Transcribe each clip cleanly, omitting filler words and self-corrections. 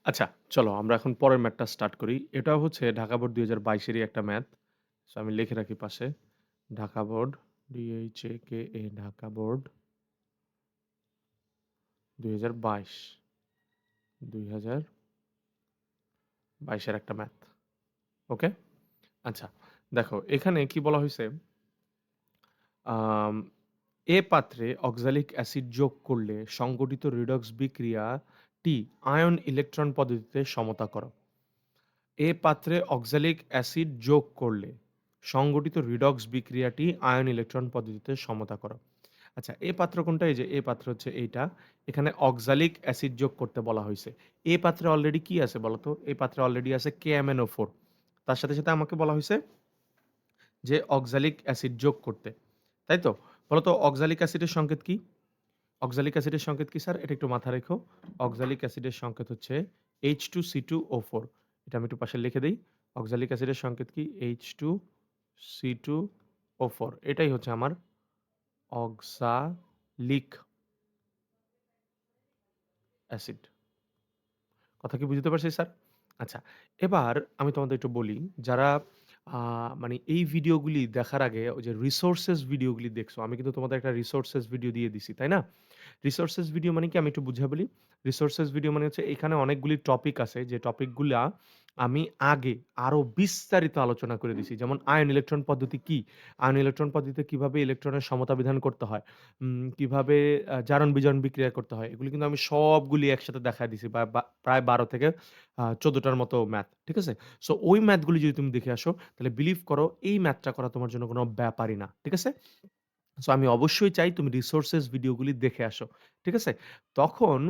আচ্ছা, চলো আমরা এখন পরের ম্যাথটা স্টার্ট করি। এটাও হচ্ছে ঢাকা বোর্ড ২০২২ এরই একটা ম্যাথ। সো আমি লিখে রাখি পাশে। Dhaka board DHAKA Dhaka board ২০২২, ২০২২ এর একটা ম্যাথ। ওকে? আচ্ছা, দেখো এখানে কি বলা হইছে, আম এ পাত্রে অক্সালিক অ্যাসিড যোগ করলে সংঘটিত রিডক্স বিক্রিয়াটি আয়ন ইলেকট্রন পদ্ধতিতে সমতা করো। এ পাত্রে অক্সালিক অ্যাসিড যোগ করলে সংঘটিত রিডক্স বিক্রিয়াটি আয়ন ইলেকট্রন পদ্ধতিতে সমতা করো। আচ্ছা, এ পাত্র কোনটা? এই যে এ পাত্র হচ্ছে এইটা। এখানে অক্সালিক অ্যাসিড যোগ করতে বলা হইছে। এ পাত্রে অলরেডি কি আছে বলো তো? এই পাত্রে অলরেডি আছে KMnO4। তার সাথে, সাথে আমাকে বলা হইছে যে অক্সালিক অ্যাসিড যোগ করতে। তাই তো? বলো তো অক্সালিক অ্যাসিডের সংকেত কি? অক্সালিক অ্যাসিডের সংকেত কি স্যার? এটা একটু মাথায় রেখো। অক্সালিক অ্যাসিডের সংকেত হচ্ছে H2C2O4। এটা আমি একটু পাশে লিখে দেই। অক্সালিক অ্যাসিডের সংকেত কি? H2C2O4। এটাই হচ্ছে আমার অক্সালিক অ্যাসিড। কথা কি বুঝতে পারছি স্যার? আচ্ছা, এবার আমি তোমাদের একটু বলি, যারা আ মানে এই ভিডিওগুলি দেখার আগে ওই যে রিসোর্সেস ভিডিওগুলি দেখছো, আমি কিন্তু তোমাদের একটা রিসোর্সেস ভিডিও দিয়ে দিছি, তাই না? রিসোর্সেস ভিডিও মানে কি? আমি একটু বুঝিয়ে বলি। রিসোর্সেস ভিডিও মানে হচ্ছে এখানে অনেকগুলি টপিক আছে, যে টপিকগুলা আমি আগে আরো বিস্তারিত আলোচনা করে দিছি। যেমন আয়ন ইলেকট্রন পদ্ধতি কি? আয়ন ইলেকট্রন পদ্ধতিতে কিভাবে ইলেকট্রনের সমতা বিধান করতে হয়? কিভাবে জারণ-বিজারণ বিক্রিয়া করতে হয়? এগুলো কিন্তু আমি সবগুলি একসাথে দেখায় দিছি। বা প্রায় ১২ থেকে ১৪ টার মতো ম্যাথ। ঠিক আছে? সো ওই ম্যাথগুলি যদি তুমি দেখে আসো, তাহলে বিলিভ করো এই ম্যাথটা করা তোমার জন্য কোনো ব্যাপারই না। ঠিক আছে? সো আমি অবশ্যই চাই তুমি রিসোর্সেস ভিডিওগুলি দেখে আসো। ঠিক আছে? তখন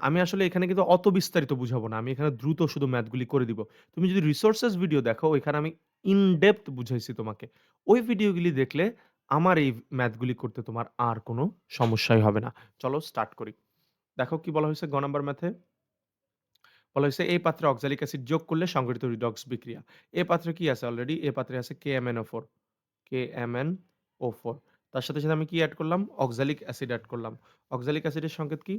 আমি আসলে এখানে কিন্তু অত বিস্তারিত বুঝাবো না। আমি এখানে দ্রুত শুধু ম্যাথগুলি করে দিব। তুমি যদি রিসোর্সেস ভিডিও দেখো, ওইখানে আমি ইন ডেপথ বুঝাইছি তোমাকে। ওই ভিডিওগুলি দেখলে আমার এই ম্যাথগুলি করতে তোমার আর কোনো সমস্যাই হবে না। চলো স্টার্ট করি। দেখো কি বলা হয়েছে গ নাম্বার ম্যাথে? বলা হয়েছে এই পাত্রে অক্সালিক অ্যাসিড যোগ করলে সংঘটিত রিডক্স বিক্রিয়া। এ পাত্রে কি আছে অলরেডি? এ পাত্রে আছে KMnO4। KMnO4। তার সাথে, সাথে আমি কি এড করলাম? অক্সালিক অ্যাসিড এড করলাম। অক্সালিক অ্যাসিডের সংকেত কি?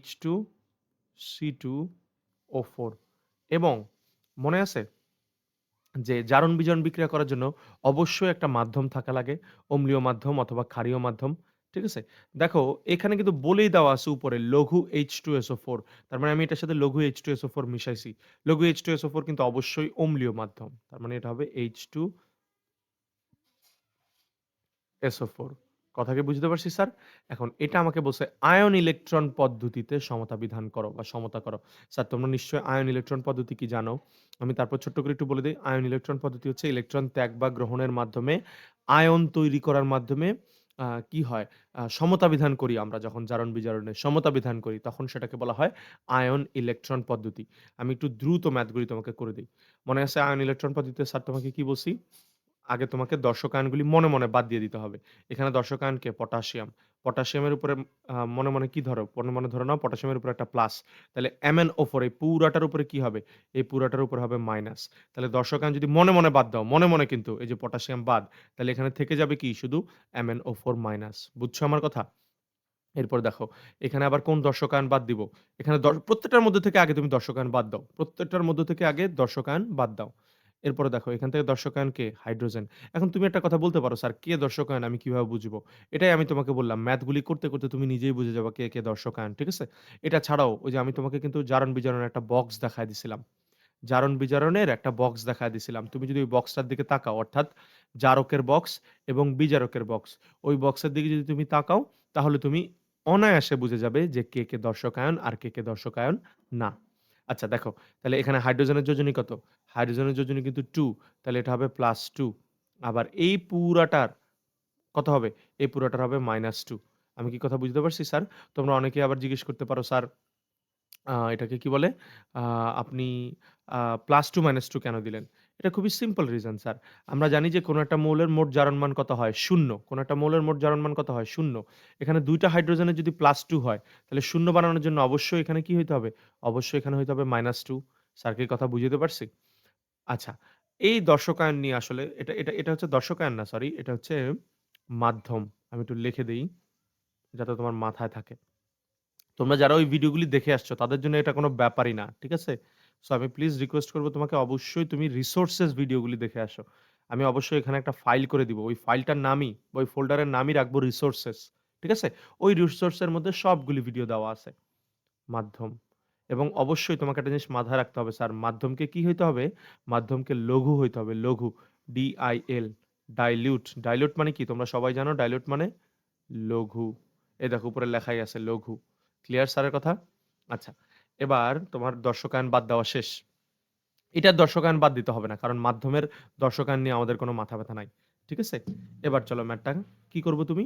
H2C2O4। এবং মনে আছে যে জারণ-বিজারণ বিক্রিয়া করার জন্য অবশ্যই একটা মাধ্যম থাকা লাগে। অম্লীয় মাধ্যম অথবা ক্ষারীয় মাধ্যম। ঠিক আছে? দেখো এখানে কিন্তু বলেই দেওয়া আছে উপরে লঘু H2SO4। তার মানে আমি এটার সাথে লঘু H2SO4 মিশাইছি। লঘু H2SO4 কিন্তু অবশ্যই অম্লীয় মাধ্যম। তার মানে এটা হবে H2SO4। কথা কি বুঝতে পারছি স্যার? এখন এটা আমাকে বলছে আয়ন ইলেকট্রন পদ্ধতিতে সমতা বিধান করো বা সমতা করো। স্যার তোমরা নিশ্চয়ই আয়ন ইলেকট্রন পদ্ধতি কি জানো? আমি তারপর ছোট্ট করে একটু বলে দেই। আয়ন ইলেকট্রন পদ্ধতি হচ্ছে ইলেকট্রন ত্যাগ বা গ্রহণের মাধ্যমে আয়ন তৈরি করার মাধ্যমে কি হয়? সমতা বিধান করি আমরা যখন জারণ-বিজারণের সমতা বিধান করি, তখন সেটাকে বলা হয় আয়ন ইলেকট্রন পদ্ধতি। আমি একটু দ্রুত ম্যাথগুলি তোমাকে করে দেই। মনে আছে আয়ন ইলেকট্রন পদ্ধতিতে স্যার তোমাকে কি বলছি? আগে তোমাকে দর্শকায়নগুলি মনে, মনে বাদ দিয়ে দিতে হবে। এখানে দর্শকায়ন কে? পটাশিয়াম। পটাশিয়ামের উপরে মনে, মনে কি ধরো? মনে, মনে ধরে নাও পটাশিয়ামের উপরে একটা প্লাস। তাহলে MnO4 এই পুরাটার উপরে কি হবে? এই পুরাটার উপরে হবে মাইনাস। তাহলে দর্শকায়ন যদি মনে, মনে বাদ দাও, মনে, মনে কিন্তু এই যে পটাশিয়াম বাদ, তাহলে এখানে থেকে যাবে কি? শুধু MnO4 মাইনাস। বুঝছো আমার কথা? এরপর দেখো, এখানে আবার কোন দর্শকায়ন বাদ দিব? এখানে প্রত্যেকটার মধ্যে থেকে আগে তুমি দর্শকায়ন বাদ দাও। প্রত্যেকটার মধ্য থেকে আগে দর্শকায়ন বাদ দাও। এরপরে দেখো এখান থেকে দর্শকায়ন কে? হাইড্রোজেন। এখন তুমি একটা কথা বলতে পারো, "স্যার কে দর্শকায়ন আমি কিভাবে বুঝবো?" এটাই আমি তোমাকে বললাম। ম্যাথগুলি করতে, করতে তুমি নিজেই বুঝে যাবা কে, কে দর্শকায়ন। ঠিক আছে? এটা ছাড়াও ওই যে আমি তোমাকে কিন্তু জারণ-বিজারণের একটা বক্স দেখায় দিছিলাম। জারণ-বিজারণের একটা বক্স দেখায় দিছিলাম। তুমি যদি ওই বক্সটার দিকে তাকাও, অর্থাৎ জারকের বক্স এবং বিজারকের বক্স। ওই বক্সের দিকে যদি তুমি তাকাও, তাহলে তুমি অনায়াসে বুঝে যাবে যে কে, কে দর্শকায়ন আর কে, কে দর্শকায়ন না। আচ্ছা দেখো, তাহলে এখানে হাইড্রোজেনের যোজনী কত? হাইড্রোজেনের যোজনী কিন্তু 2, তাহলে এটা হবে +2। আবার এই পুরাটার কত হবে? এই পুরাটার হবে -2। আমি কি কথা বুঝতে পারছি স্যার? তোমরা অনেকেই আবার জিজ্ঞেস করতে পারো, "স্যার এটাকে কি বলে? আ আপনি আ +2 -2 কেন দিলেন?" এটা খুবই সিম্পল রিজন স্যার। আমরা জানি যে কোন একটা মৌলের মোট জারণ মান কত হয়? 0। কোন একটা মৌলের মোট জারণ মান কত হয়? 0। এখানে ২ টা হাইড্রোজেনের যদি +2 হয়, তাহলে 0 বানানোর জন্য অবশ্যই এখানে কি হইতে হবে? অবশ্যই এখানে হইতে হবে -2। স্যার কি কথা বুঝাতে পারছি? আচ্ছা, এই দর্শকায়ন নিয়ে আসলে এটা হচ্ছে দর্শকায়ন না, সরি। এটা হচ্ছে মাধ্যম। আমি একটু লিখে দেই যাতে তোমার মাথায় থাকে। তোমরা যারা ওই ভিডিওগুলি দেখে আসছো তাদের জন্য এটা কোনো ব্যাপারই না। ঠিক আছে? সো আমি প্লিজ রিকোয়েস্ট করব তোমাকে অবশ্যই তুমি রিসোর্সেস ভিডিওগুলি দেখে আসো। আমি অবশ্যই এখানে একটা ফাইল করে দিব। ওই ফাইলটার নামই বা ওই ফোল্ডারের নামই রাখবো রিসোর্সেস। ঠিক আছে? ওই রিসোর্সের মধ্যে সবগুলি ভিডিও দেওয়া আছে। মাধ্যম। এবং অবশ্যই তোমাকে একটা জিনিস মাথায় রাখতে হবে স্যার, মাধ্যমকে কি হইতে হবে? মাধ্যমকে লঘু হইতে হবে। লঘু। DIL dilute. ডাইলিউট মানে কি? তোমরা সবাই জানো ডাইলিউট মানে লঘু। এই দেখো উপরে লেখাই আছে লঘু। ক্লিয়ার স্যারের কথা? আচ্ছা। এবার তোমার দর্শকায়ন বাদ দেওয়া শেষ। এটার দর্শকায়ন বাদ দিতে হবে না। কারণ মাধ্যমের দর্শকায়ন নিয়ে আমাদের কোনো মাথা ব্যাথা নাই। ঠিক আছে? এবার চলো ম্যাটটা কি করবে তুমি?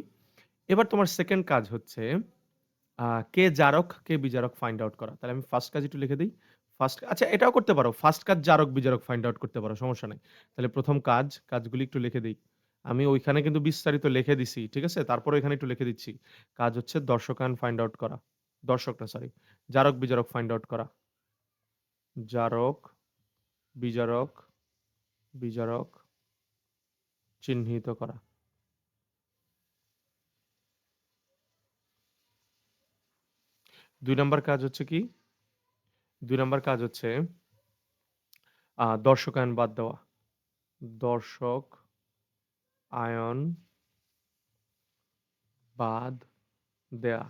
এবার তোমার 2nd কাজ হচ্ছে কে জারক, কে বিজারক ফাইন্ড আউট করা। তাহলে আমি ফার্স্ট কাজ একটু লিখে দেই। আচ্ছা এটাও করতে পারো। ফার্স্ট কাজ জারক, বিজারক ফাইন্ড আউট করতে পারো। সমস্যা নাই। তাহলে ১ম কাজগুলি একটু লিখে দেই। আমি ওইখানে কিন্তু বিস্তারিত লিখে দিছি। ঠিক আছে? তারপরেও এখানে একটু লিখে দিচ্ছি। কাজ হচ্ছে দর্শকায়ন ফাইন্ড আউট করা। দর্শক না সরি। জারক, বিজারক ফাইন্ড আউট করা। জারক, বিজারক, বিজারক চিহ্নিত করা। ২ নাম্বার কাজ হচ্ছে কি? ২ নাম্বার কাজ হচ্ছে দর্শকায়ন বাদ দেওয়া। দর্শক আয়ন বাদ দেয়া।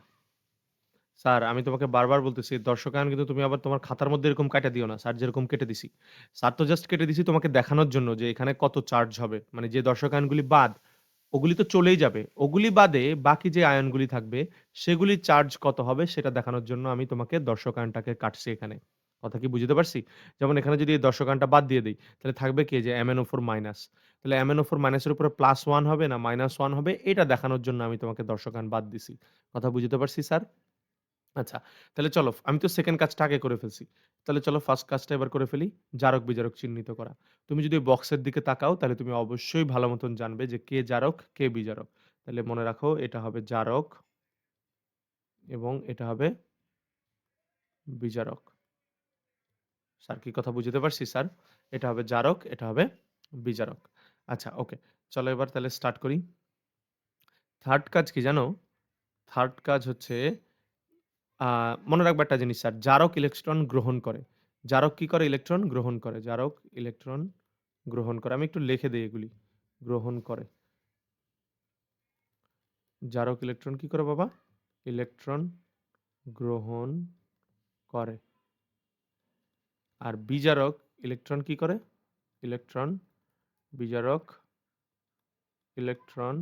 স্যার আমি তোমাকে বারবার বলতেছি দর্শকায়ন কিন্তু তুমি আবার তোমার খাতার মধ্যে এরকম কাইটা দিও না। স্যার যেরকম কেটে দিছি। স্যার তো জাস্ট কেটে দিছি তোমাকে দেখানোর জন্য যে এখানে কত চার্জ হবে। মানে যে দর্শকায়নগুলি বাদ, ওগুলি তো চলেই যাবে। ওগুলি বাদে বাকি যে আয়নগুলি থাকবে সেগুলির চার্জ কত হবে সেটা দেখানোর জন্য আমি তোমাকে দর্শকায়নটাকে কাটছি এখানে। কথা কি বুঝতে পারছি? যেমন এখানে যদি এই দর্শকায়নটা বাদ দিয়ে দেই, তাহলে থাকবে কি যে MnO4 মাইনাস। তাহলে MnO4 মাইনাসের উপরে +1 হবে না -1 হবে এটা দেখানোর জন্য আমি তোমাকে দর্শকায়ন বাদ দিছি। কথা বুঝতে পারছি স্যার? আচ্ছা, তাহলে চলো আমি তো 2nd কাজটা আগে করে ফেলছি। তাহলে চলো 1st কাজটা এবার করে ফেলি। জারক, বিজারক চিহ্নিত করা। তুমি যদি বক্সের দিকে তাকাও তাহলে তুমি অবশ্যই ভালো মতন জানবে যে কে জারক, কে বিজারক। তাহলে মনে রাখো এটা হবে জারক এবং এটা হবে বিজারক। স্যার কি কথা বুঝতে পারছি স্যার? এটা হবে জারক, এটা হবে বিজারক। আচ্ছা ওকে। চলো এবার তাহলে স্টার্ট করি। 3rd কাজ কি জানো? 3rd কাজ হচ্ছে আ মনে রাখবা একটা জিনিস স্যার, জারক ইলেকট্রন গ্রহণ করে। জারক কি করে? ইলেকট্রন গ্রহণ করে। জারক ইলেকট্রন গ্রহণ করে। আমি একটু লিখে দেই এগুলি। গ্রহণ করে। জারক ইলেকট্রন কি করে বাবা? ইলেকট্রন গ্রহণ করে। আর বিজারক ইলেকট্রন কি করে? ইলেকট্রন বিজারক ইলেকট্রন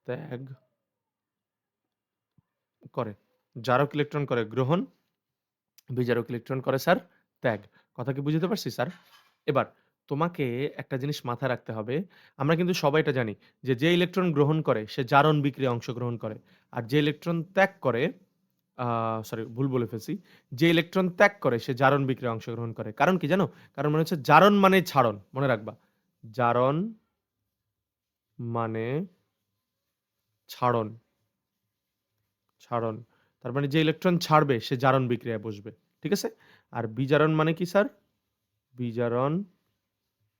ত্যাগ করে। জারক ইলেকট্রন করে গ্রহণ, বিজারক ইলেকট্রন করে স্যার ত্যাগ। কথা কি বুঝতে পারছি স্যার? এবার তোমাকে একটা জিনিস মাথায় রাখতে হবে। আমরা কিন্তু সবাই এটা জানি যে ইলেকট্রন গ্রহণ করে সে জারণ বিক্রিয়ায় অংশগ্রহণ করে। আর যে ইলেকট্রন ত্যাগ করে আ সরি ভুল বলে ফেলছি। যে ইলেকট্রন ত্যাগ করে সে জারণ বিক্রিয়ায় অংশগ্রহণ করে। কারণ কি জানো? কারণ মানে হচ্ছে জারণ মানে ছাড়ন। মনে রাখবা। জারণ মানে ছাড়ন, ছাড়ন। তার মানে যে ইলেকট্রন ছাড়বে সে জারণ বিক্রিয়ায় বসবে। ঠিক আছে? আর বিজারণ মানে কি স্যার? বিজারণ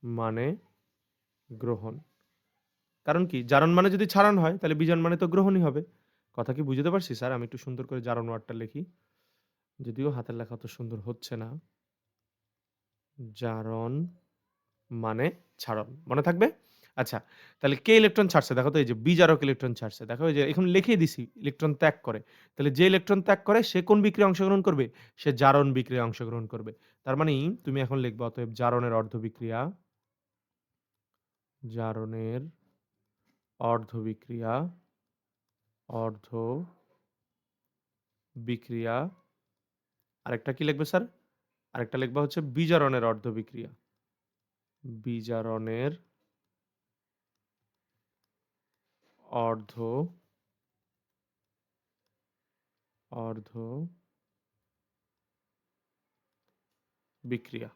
মানে গ্রহণ। কারণ কি? জারণ মানে যদি ছাড়ানো হয় তাহলে বিজারণ মানে তো গ্রহণই হবে। কথা কি বুঝতে পারছি স্যার? আমি একটু সুন্দর করে জারণ ওয়ার্ডটা লিখি। যদিও হাতের লেখা অত সুন্দর হচ্ছে না। জারণ মানে ছাড়ন। মনে থাকবে? আচ্ছা, তাহলে কে ইলেকট্রন ছাড়ছে? দেখো তো এই যে বিজারক ইলেকট্রন ছাড়ছে। দেখো এই যে এখানে লিখেই দিছি ইলেকট্রন ত্যাগ করে। তাহলে যে ইলেকট্রন ত্যাগ করে সে কোন বিক্রিয়ায় অংশগ্রহণ করবে? সে জারণ বিক্রিয়ায় অংশগ্রহণ করবে। তার মানে তুমি এখন লিখবা অতএব জারণের অর্ধ বিক্রিয়া, জারণের অর্ধ বিক্রিয়া, অর্ধ বিক্রিয়া আরেকটা কি লিখবে স্যার? আরেকটা লিখবা হচ্ছে বিজারণের অর্ধ বিক্রিয়া। বিজারণের অর্ধ অর্ধ বিক্রিয়া।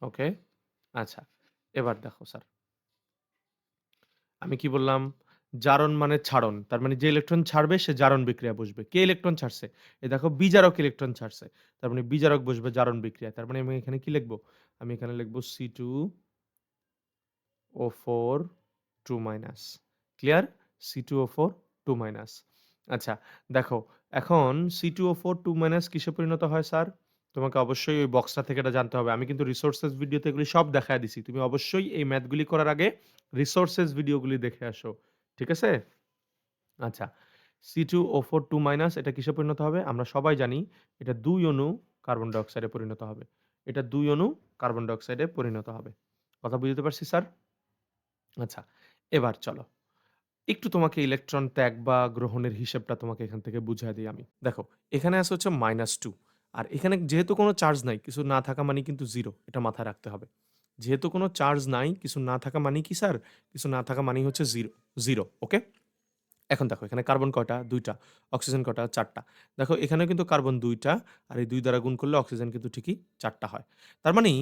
ওকে? আচ্ছা। এবার দেখো স্যার। আমি কি বললাম? জারণ মানে ছাড়ন। তার মানে যে ইলেকট্রন ছাড়বে সে জারণ বিক্রিয়ায় বসবে। কে ইলেকট্রন ছাড়ছে? এই দেখো বিজারক ইলেকট্রন ছাড়ছে। তার মানে বিজারক বসবে জারণ বিক্রিয়ায়। তার মানে আমি এখানে কি লিখব? আমি এখানে লিখব C2O4 2 ক্লিয়ার? C2O4 2 আচ্ছা, দেখো এখন C2O4 2 কিসে পরিণত হয় স্যার? তোমাকে অবশ্যই ওই বক্সটা থেকে এটা জানতে হবে। আমি কিন্তু রিসোর্সেস ভিডিওতে এগুলি সব দেখায় দিছি। তুমি অবশ্যই এই ম্যাথ গুলি করার আগে রিসোর্সেস ভিডিওগুলি দেখে আসো। ঠিক আছে? আচ্ছা, C2O4 2 এটা কিসে পরিণত হবে? আমরা সবাই জানি এটা ২ অণু কার্বন ডাই অক্সাইডে পরিণত হবে। এটা ২ অণু কার্বন ডাই অক্সাইডে পরিণত হবে। কথা বুঝতে পারছি স্যার? আচ্ছা, এবার চলো। একটু তোমাকে ইলেকট্রন ত্যাগ বা গ্রহণের হিসেবটা তোমাকে এখান থেকে বুঝায় দিই আমি। দেখো, এখানে আছে হচ্ছে -2 আর এখানে যেহেতু কোনো চার্জ নাই, কিছু না থাকা মানেই কিন্তু 0 এটা মাথায় রাখতে হবে। যেহেতু কোনো চার্জ নাই, কিছু না থাকা মানেই কি স্যার? কিছু না থাকা মানেই হচ্ছে 0, 0 ওকে? এখন দেখো এখানে কার্বন কয়টা? ২ টা। অক্সিজেন কয়টা? ৪ টা। দেখো এখানেও কিন্তু কার্বন ২ টা আর এই ২ দ্বারা গুণ করলে অক্সিজেন কিন্তু ঠিকই ৪ টা হয়। তার মানি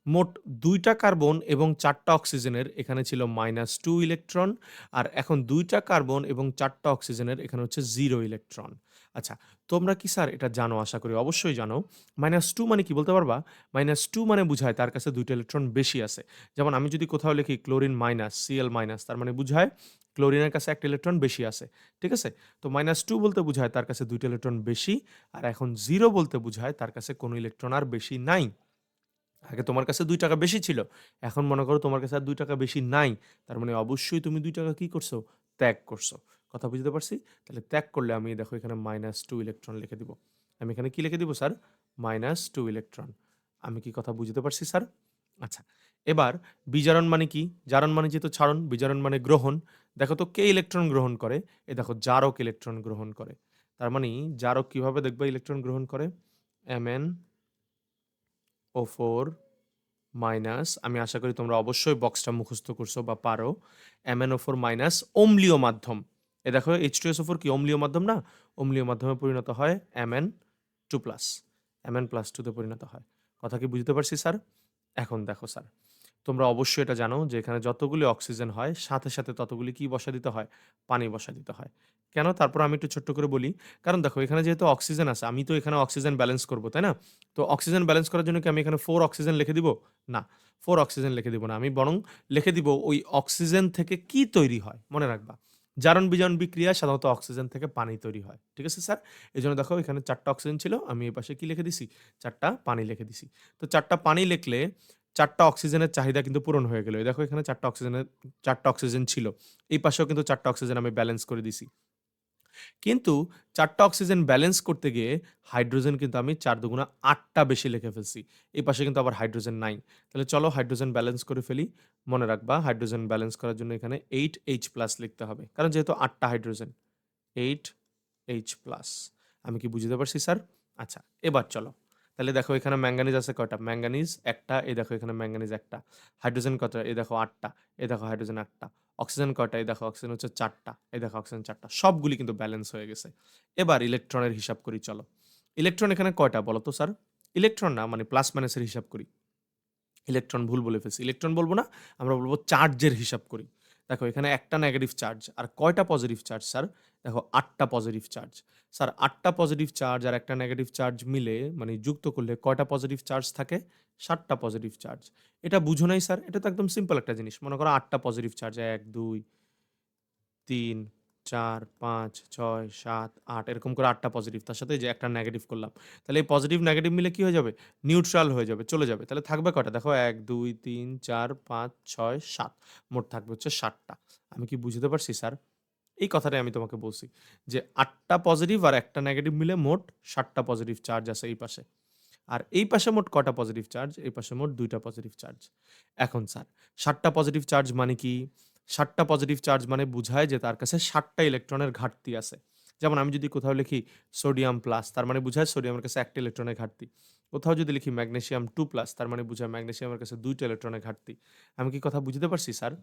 মোট ২ টা কার্বন এবং ৪ টা অক্সিজেনের এখানে ছিল -2 ইলেকট্রন। আর এখন ২ টা কার্বন এবং ৪ টা অক্সিজেনের এখানে হচ্ছে 0 ইলেকট্রন। আচ্ছা, তোমরা কি স্যার এটা জানো আশা করি অবশ্যই জানো। -2 মানে কি বলতে পারবা? -2 মানে বুঝায় তার কাছে ২ টা ইলেকট্রন বেশি আছে। যেমন আমি যদি কোথাও লিখি ক্লোরিন মাইনাস, Cl- তার মানে বুঝায় ক্লোরিনের কাছে ১ টা ইলেকট্রন বেশি আছে। ঠিক আছে? তো -2 বলতে বুঝায় তার কাছে ২ টা ইলেকট্রন বেশি। আর এখন 0 বলতে বুঝায় তার কাছে কোনো ইলেকট্রন আর বেশি নাই। আগে তোমার কাছে ৳২ বেশি ছিল। এখন মনে করো তোমার কাছে আর ৳২ বেশি নাই। তার মানে অবশ্যই তুমি ৳২ কি করছো? ত্যাগ করছো। কথা বুঝতে পারছি? তাহলে ত্যাগ করলে আমি দেখো এখানে -2 ইলেকট্রন লিখে দিব। আমি এখানে কি লিখে দিব স্যার? -2 ইলেকট্রন। আমি কি কথা বুঝতে পারছি স্যার? আচ্ছা। এবার বিজারণ মানে কি? জারণ মানে যেহেতু ছাড়ন, বিজারণ মানে গ্রহণ। দেখো তো কে ইলেকট্রন গ্রহণ করে? এই দেখো জারক ইলেকট্রন গ্রহণ করে। তার মানে জারক কিভাবে দেখবা ইলেকট্রন গ্রহণ করে? MnO4 মাইনাস আমি আশা করি তোমরা অবশ্যই বক্সটা মুখস্থ করছো বা পারো। MnO4 মাইনাস অম্লীয় মাধ্যম। এ দেখো H2SO4 কি অম্লীয় মাধ্যম না? অম্লীয় মাধ্যমে পরিণত হয় Mn2+। Mn+2 তে পরিণত হয়। কথা কি বুঝতে পারছি স্যার? এখন দেখো স্যার, তোমরা অবশ্যই এটা জানো যে এখানে যতগুলি অক্সিজেন হয় সাথে, সাথে ততগুলি কি বসা দিতে হয়? পানি বসা দিতে হয়। কেন? তারপর আমি একটু ছোট্ট করে বলি। কারণ দেখো এখানে যেহেতু অক্সিজেন আছে, আমি তো এখানে অক্সিজেন ব্যালেন্স করব, তাই না? তো অক্সিজেন ব্যালেন্স করার জন্য কি আমি এখানে 4 অক্সিজেন লিখে দিব? না, 4 অক্সিজেন লিখে দিব না। আমি বরং লিখে দিব ওই অক্সিজেন থেকে কি তৈরি হয়? মনে রাখবা। জারণ-বিজারণ বিক্রিয়ায় সাধারণত অক্সিজেন থেকে পানি তৈরি হয়। ঠিক আছে স্যার? এজন্য দেখো এখানে ৪ টা অক্সিজেন ছিল। আমি এই পাশে কি লিখে দিছি? ৪ টা পানি লিখে দিছি। তো ৪ টা পানি লিখলে ৪ টা অক্সিজেনের চাহিদা কিন্তু পূরণ হয়ে গেল। এই দেখো এখানে ৪ টা অক্সিজেন ছিল। এই পাশেও কিন্তু ৪ টা অক্সিজেন আমি ব্যালেন্স করে দিছি। কিন্তু ৪ টা অক্সিজেন ব্যালেন্স করতে গিয়ে হাইড্রোজেন কিন্তু আমি ৪ দুগুণা ৮ টা বেশি লিখে ফেলছি। এই পাশে কিন্তু আবার হাইড্রোজেন নাই। তাহলে চলো হাইড্রোজেন ব্যালেন্স করে ফেলি। মনে রাখবা হাইড্রোজেন ব্যালেন্স করার জন্য এখানে 8H+ লিখতে হবে। কারণ যেহেতু ৮ টা হাইড্রোজেন। 8H+। আমি কি বুঝতে পারছি স্যার? আচ্ছা, এবার চলো। তাহলে দেখো এখানে ম্যাঙ্গানিজ আছে কয়টা? ম্যাঙ্গানিজ ১ টা, এই দেখো এখানে ম্যাঙ্গানিজ ১ টা। হাইড্রোজেন কয়টা? এই দেখো ৮ টা, এই দেখো হাইড্রোজেন ৮ টা। অক্সিজেন কয়টা? এই দেখো অক্সিজেন হচ্ছে ৪ টা, এই দেখো অক্সিজেন ৪ টা। সবগুলি কিন্তু ব্যালেন্স হয়ে গেছে। এবার ইলেকট্রনের হিসাব করি চলো। ইলেকট্রন এখানে কয়টা বলো তো স্যার? ইলেকট্রন না মানে প্লাস মাইনাসের হিসাব করি। ইলেকট্রন ভুল বলে ফেলছি। ইলেকট্রন বলব না, আমরা বলব চার্জের হিসাব করি। দেখো এখানে একটা নেগেটিভ চার্জ আর কয়টা পজিটিভ চার্জ স্যার? দেখো ৮ টা পজিটিভ চার্জ। স্যার ৮ টা পজিটিভ চার্জ আর একটা নেগেটিভ চার্জ মিলে মানে যুক্ত করলে কয়টা পজিটিভ চার্জ থাকে? ৭ টা পজিটিভ চার্জ। এটা বুঝো নাই স্যার? এটা তো একদম সিম্পল একটা জিনিস। মনে করো ৮ টা পজিটিভ চার্জ ১, ২, ৩, ৪, ৫, ৬, ৭, ৮ এরকম করে ৮ টা পজিটিভ। তার সাথে এই যে একটা নেগেটিভ করলাম। তাহলে এই পজিটিভ নেগেটিভ মিলে কি হয়ে যাবে? নিউট্রাল হয়ে যাবে, চলে যাবে। তাহলে থাকবে কয়টা? দেখো ১, ২, ৩, ৪, ৫, ৬, ৭। মোট থাকবে হচ্ছে ৭ টা। আমি কি বুঝতে পারছি স্যার? এই কথাটাই আমি তোমাকে বলছি। যে ৮ টা পজিটিভ আর একটা নেগেটিভ মিলে মোট ৭ টা পজিটিভ চার্জ আছে এই পাশে। আর এই পাশে মোট কয়টা পজিটিভ চার্জ? এই পাশে মোট ২ টা পজিটিভ চার্জ। এখন স্যার ৭ টা পজিটিভ চার্জ মানে কি? ৭ টা পজিটিভ চার্জ মানে বুঝায় যে তার কাছে ৭ টা ইলেকট্রনের ঘাটতি আছে। যেমন আমি যদি কোথাও লিখি সোডিয়াম প্লাস তার মানে বুঝায় সোডিয়ামের কাছে ১ টা ইলেকট্রনের ঘাটতি। কোথাও যদি লিখি ম্যাগনেসিয়াম 2 প্লাস তার মানে বুঝায় ম্যাগনেসিয়ামের কাছে ২ টা ইলেকট্রনের ঘাটতি। আমি কি কথা বুঝতে পারছি স্যার?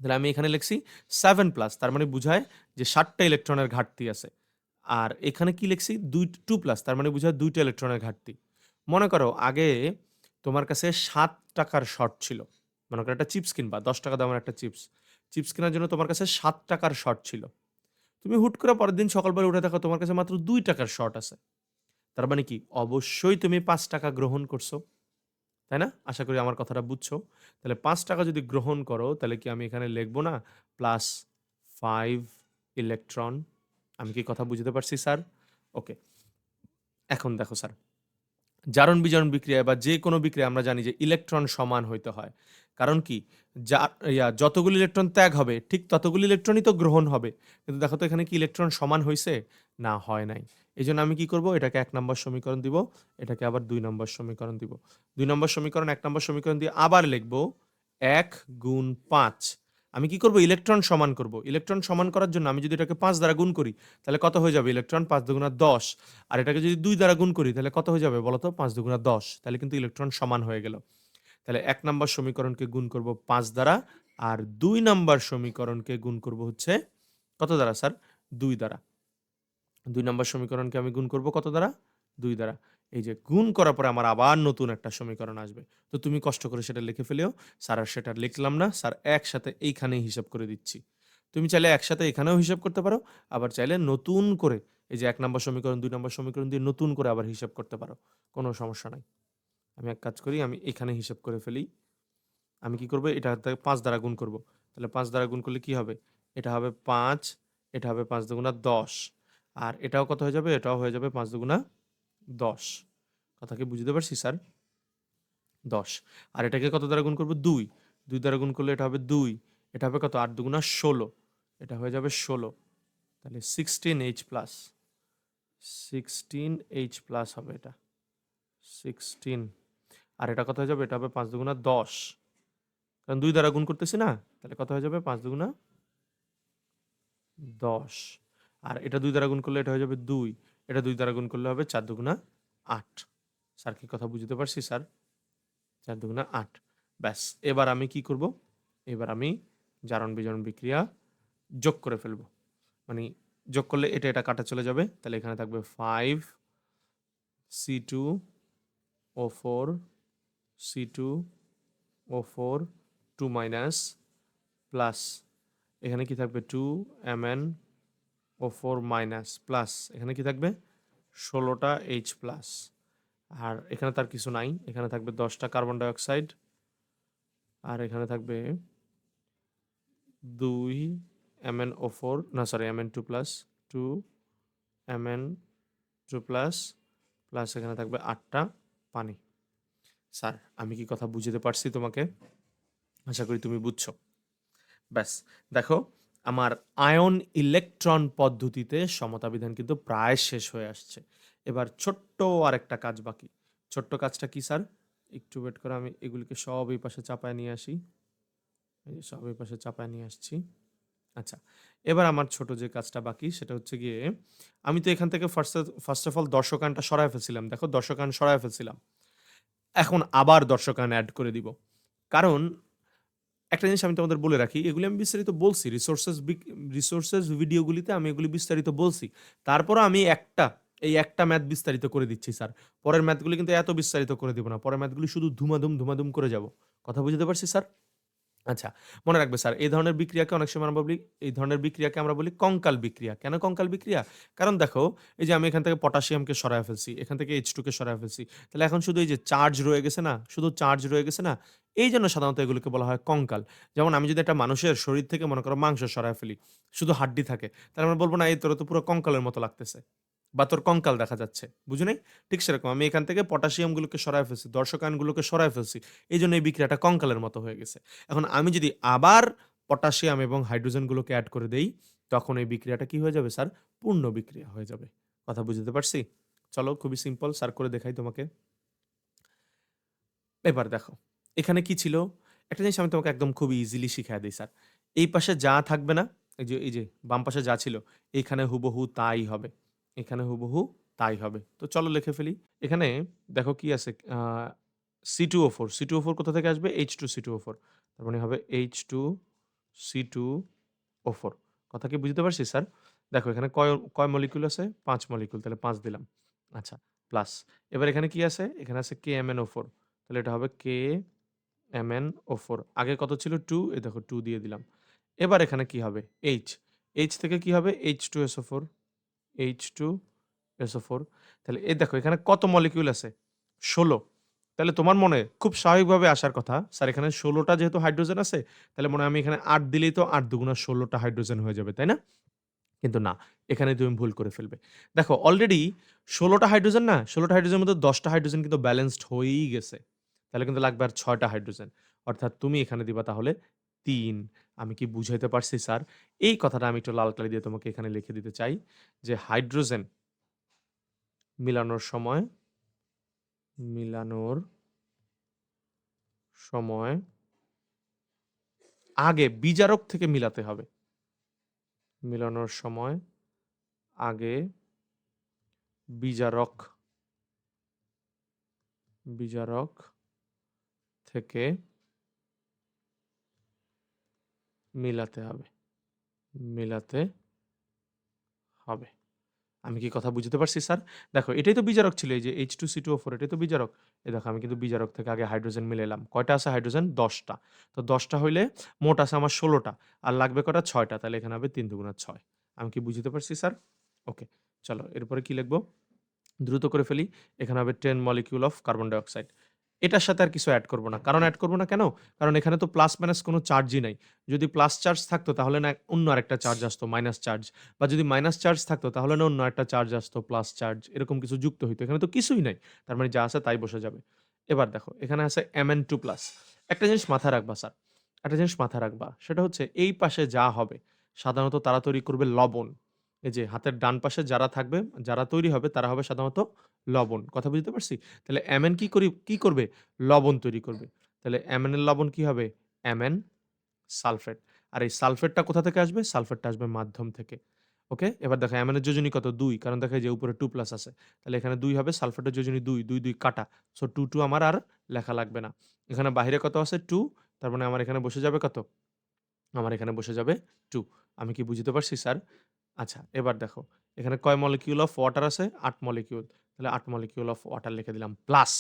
তাহলে আমি এখানে লিখছি 7 প্লাস তার মানে বুঝায় যে ৭ টা ইলেকট্রনের ঘাটতি আছে। আর এখানে কি লিখছি 2 প্লাস তার মানে বুঝায় ২ টা ইলেকট্রনের ঘাটতি। মনে করো আগে তোমার কাছে ৳৭ শর্ট ছিল। মনে করো একটা চিপস কিনবা, ৳১০ দামের একটা চিপস। চিপস কেনার জন্য তোমার কাছে ৳৭ শর্ট ছিল। তুমি হুট করে পরের দিন সকালবেলা উঠে দেখো তোমার কাছে মাত্র ৳২ শর্ট আছে। তার মানে কি? অবশ্যই তুমি ৳৫ গ্রহণ করছো। তাই না? আশা করি আমার কথাটা বুঝছো। তাহলে ৳৫ যদি গ্রহণ করো তাহলে কি আমি এখানে লিখব না 5 ইলেকট্রন। আমি কি কথা বুঝতে পারছি স্যার? ওকে। এখন দেখো স্যার, জারণ বিজারণ বিক্রিয়া বা যে কোনো বিক্রিয়া আমরা জানি যে ইলেকট্রন সমান হইতে হয়। কারণ কি? যা যতগুলি ইলেকট্রন ত্যাগ হবে ঠিক ততগুলি ইলেকট্রনই তো গ্রহণ হবে। কিন্তু দেখো তো এখানে কি ইলেকট্রন সমান হইছে? না, হয় নাই। এজন্য আমি কি করব? এটাকে ১ নম্বর সমীকরণ দিব, এটাকে আবার ২ নম্বর সমীকরণ দিব। ২ নম্বর সমীকরণ ১ নম্বর সমীকরণ দিয়ে আবার লিখব ১ গুণ ৫। আমি কি করব? ইলেকট্রন সমান করব। ইলেকট্রন সমান করার জন্য আমি যদি এটাকে ৫ দ্বারা গুণ করি, তাহলে কত হয়ে যাবে? ইলেকট্রন ৫ দুগুণা ১০। আর এটাকে যদি ২ দ্বারা গুণ করি তাহলে কত হয়ে যাবে বলো তো? ৫ দুগুণা ১০। তাহলে কিন্তু ইলেকট্রন সমান হয়ে গেল। তাহলে ১ নাম্বার সমীকরণকে গুণ করব ৫ দ্বারা আর ২ নাম্বার সমীকরণকে গুণ করব হচ্ছে কত দ্বারা স্যার? ২ দ্বারা। ২ নাম্বার সমীকরণকে আমি গুণ করব কত দ্বারা? ২ দ্বারা। এই যে গুণ করার পরে আমার আবার নতুন একটা সমীকরণ আসবে। তো তুমি কষ্ট করে সেটা লিখে ফেলিও। স্যার আর সেটা লিখলাম না। স্যার একসাথে এইখানেই হিসাব করে দিচ্ছি। তুমি চাইলে একসাথে এখানেও হিসাব করতে পারো। আবার চাইলে নতুন করে এই যে ১ নাম্বার সমীকরণ, ২ নাম্বার সমীকরণ দিয়ে নতুন করে আবার হিসাব করতে পারো। কোনো সমস্যা নাই। আমি এক কাজ করি, আমি এখানে হিসাব করে ফেলি। আমি কি করব? এটাতে ৫ দ্বারা গুণ করব। তাহলে ৫ দ্বারা গুণ করলে কি হবে? এটা হবে ৫, এটা হবে ৫ দুগুণা ১০। আর এটাও কত হয়ে যাবে? এটাও হয়ে যাবে ৫ দুগুণা ১০। কথা কি বুঝতে পারছি স্যার? ১০। আর এটাকে কত দ্বারা গুণ করব? ২। ২ দ্বারা গুণ করলে এটা হবে ২। এটা হবে কত? ৮ দুগুণা ১৬। এটা হয়ে যাবে ১৬। তাহলে 16H+। 16H+ হবে এটা। 16। আর এটা কত হয়ে যাবে? এটা হবে ৫ দুগুণা ১০। কারণ ২ দ্বারা গুণ করতেছি না? তাহলে কত হয়ে যাবে? ৫ দুগুণা ১০। আর এটা ২ দ্বারা গুণ করলে এটা হয়ে যাবে ২। এটা ২ দ্বারা গুণ করলে হবে ৪ দুগুণা ৮। স্যার কি কথা বুঝতে পারছি স্যার? ৪ দুগুণা ৮। ব্যাস, এবার আমি কি করব? এবার আমি জারণ বিজারণ বিক্রিয়া যোগ করে ফেলব। মানে যোগ করলে এটা কাটা চলে যাবে। তাহলে এখানে থাকবে 5 C2O4 C2O4 2 মাইনাস প্লাস এখানে কি থাকবে 2 MnO4 মাইনাস প্লাস এখানে কি থাকবে 16টা H প্লাস। আর এখানে তার কিছু নাই, এখানে থাকবে 10টা কার্বন ডাই অক্সাইড আর এখানে থাকবে 2 MnO4 না sorry Mn2 plus 2 Mn2 plus plus এখানে থাকবে 8টা পানি। স্যার আমি কি কথা বুঝতে পারছি তোমাকে? আশা করি তুমি বুঝছো। ব্যাস, দেখো আমার আয়ন ইলেকট্রন পদ্ধতিতে সমতা বিধান কিন্তু প্রায় শেষ হয়ে আসছে। এবার ছোট্ট আরেকটা কাজ বাকি। ছোট্ট কাজটা কি স্যার? একটু ওয়েট করে, আমি এগুলিকে সব এই পাশে চাপায় নিয়ে আসি। এই যে সব এই পাশে চাপায় নিয়ে আসছি। আচ্ছা, এবার আমার ছোট যে কাজটা বাকি সেটা হচ্ছে গিয়ে আমি তো এখান থেকে ফার্স্ট অফ অল দর্শকানটা সরায় ফেলছিলাম। দেখো দর্শকান সরায় ফেলছিলাম। এখন আবার দর্শকান এড করে দিব। কারণ একটা জিনিস আমি তোমাদের বলে রাখি, এগুলি আমি বিস্তারিত বলছি। রিসোর্সেস ভিডিওগুলিতে আমি এগুলি বিস্তারিত বলছি। তারপরও আমি এই একটা ম্যাথ বিস্তারিত করে দিচ্ছি স্যার। পরের ম্যাথগুলি কিন্তু এত বিস্তারিত করে দিব না। পরের ম্যাথগুলি শুধু ধুমাধুম করে যাব। কথা বুঝতে পারছি স্যার? আচ্ছা, মনে রাখবে স্যার, এই ধরনের বিক্রিয়াকে অনেক সময় আমরা বলি, এই ধরনের বিক্রিয়াকে আমরা বলি কঙ্কাল বিক্রিয়া। কেন কঙ্কাল বিক্রিয়া? কারণ দেখো, এই যে আমি এখান থেকে পটাশিয়ামকে সরায় ফেলছি, এখান থেকে H2 কে সরায় ফেলছি। তাহলে এখন শুধু এই যে চার্জ রয়ে গেছে না? শুধু চার্জ রয়ে গেছে না? এইজন্য সাধারণত এগুলোকে বলা হয় কঙ্কাল। যেমন আমি যদি একটা মানুষের শরীর থেকে মনে করো মাংস সরায় ফেলি, শুধু হাড্ডি থাকে, তাহলে আমরা বলব না, "এই তোর তো পুরো কঙ্কালের মতো লাগতেছে।" বা তোর কঙ্কাল দেখা যাচ্ছে। বুঝো নাই? ঠিক সেরকম আমি এখান থেকে পটাশিয়ামগুলোকে সরায় ফেলছি, দর্শকায়নগুলোকে সরায় ফেলছি। এইজন্য এই বিক্রিয়াটা কঙ্কালের মতো হয়ে গেছে। এখন আমি যদি আবার পটাশিয়াম এবং হাইড্রোজেনগুলোকে এড করে দেই, তখন এই বিক্রিয়াটা কি হয়ে যাবে স্যার? পূর্ণ বিক্রিয়া হয়ে যাবে। কথা বুঝতে পারছি? চলো খুবই সিম্পল, স্যার করে দেখাই তোমাকে। এবার দেখো, এখানে কি ছিল? একটা জিনিস আমি তোমাকে একদম খুবই ইজিলি শিখায় দেই স্যার। এই পাশে যা থাকবে না? এই যে বাম পাশে যা ছিল, এখানে হুবহু তাই হবে। এখানে হুবহু তাই হবে। তো চলো লিখে ফেলি। এখানে দেখো কি আছে? C2O4, C2O4 কোথা থেকে আসবে? H2C2O4। তার মানে হবে H2C2O4। কথা কি বুঝতে পারছি স্যার? দেখো এখানে কয় মলিকিউল আছে? ৫ মলিকিউল। তাহলে ৫ দিলাম। আচ্ছা, প্লাস এবার এখানে কি আছে? এখানে আছে KMnO4। তাহলে এটা হবে KMnO4। আগে কত ছিল? 2, এই দেখো 2 দিয়ে দিলাম। এবার এখানে কি হবে? H। H থেকে কি হবে? H2SO4, H2SO4। তাহলে এই দেখো এখানে কত মলিকিউল আছে? ১৬। তাহলে তোমার মনে খুব স্বাভাবিকভাবে আসার কথা, স্যার এখানে ১৬ টা যেহেতু হাইড্রোজেন আছে, তাহলে মনে হয় আমি এখানে ৮ দিলেই তো ৮ দুগুণা ১৬ টা হাইড্রোজেন হয়ে যাবে, তাই না? কিন্তু না, এখানে তুমি ভুল করে ফেলবে। দেখো অলরেডি ১৬ টা হাইড্রোজেন না? ১৬ টা হাইড্রোজেনের মধ্যে ১০ টা হাইড্রোজেন কিন্তু ব্যালেন্সড হয়েই গেছে। তাহলে কিন্তু লাগবে আর ৬ টা হাইড্রোজেন। অর্থাৎ তুমি এখানে দিবা তাহলে ৩। আমি কি বুঝাইতে পারছি স্যার? এই কথাটা আমি একটু লাল কালি দিয়ে তোমাকে এখানে লিখে দিতে চাই যে হাইড্রোজেন মিলানোর সময় মিলানোর সময় আগে বিজারক থেকে মিলাতে হবে। মিলানোর সময় আগে বিজারক বিজারক থেকে মিলাতে হবে। মিলাতে হবে। আমি কি কথা বুঝতে পারছি স্যার? দেখো এটাই তো বিজারক ছিল এই যে H2C2O4 এটাই তো বিজারক। এই দেখো আমি কিন্তু বিজারক থেকে আগে হাইড্রোজেন মিলাইলাম। কয়টা আছে হাইড্রোজেন? ১০ টা। তো ১০ টা হইলে মোট আছে আমার ১৬ টা। আর লাগবে কয়টা? ৬ টা। তাহলে এখানে হবে ৩ দুগুণা ৬। আমি কি বুঝতে পারছি স্যার? ওকে। চলো এরপরে কি লিখব? দ্রুত করে ফেলি। এখানে হবে 10 molecule of carbon dioxide. এটার সাথে আর কিছু এড করব না। কারণ এড করব না কেন? কারণ এখানে তো প্লাস মাইনাস কোনো চার্জই নাই। যদি প্লাস চার্জ থাকতো তাহলে না অন্য আরেকটা চার্জ আসতো মাইনাস চার্জ। বা যদি মাইনাস চার্জ থাকতো তাহলে না অন্য একটা চার্জ আসতো প্লাস চার্জ। এরকম কিছু যুক্ত হইতো। এখানে তো কিছুই নাই। তার মানে যা আছে তাই বসে যাবে। এবার দেখো এখানে আছে Mn2+। একটা জিনিস মাথায় রাখবা স্যার। একটা জিনিস মাথায় রাখবা। সেটা হচ্ছে এই পাশে যা হবে সাধারণত তারা তৈরি করবে লবণ। এই যে হাতের ডান পাশে যারা থাকবে, যারা তৈরি হবে তারা হবে সাধারণত লবণ। কথা বুঝতে পারছি? তাহলে অ্যামেন কি করবে? লবণ তৈরি করবে। তাহলে অ্যামেনের লবণ কি হবে? Amend sulphate. আর এই সালফেটটা কোথা থেকে আসবে? সালফেটটা আসবে মাধ্যম থেকে। ওকে? এবার দেখো অ্যামাইনের যোজনী কত? ২ কারণ দেখো এই যে উপরে 2 প্লাস আছে। তাহলে এখানে ২ হবে, সালফেটের যোজনী ২, ২, ২ কাটা। সো 2, 2 আমার আর লেখা লাগবে না। এখানে বাহিরে কত আছে? ২ তার মানে আমার এখানে বসে যাবে কত? আমার এখানে বসে যাবে ২। আমি কি বুঝতে পারছি স্যার? আচ্ছা, এবার দেখো এখানে কয় মলিকিউল অফ ওয়াটার আছে? ৮ মলিকিউল। তাহলে ৮ মলিকিউল অফ ওয়াটার লিখে দিলাম প্লাস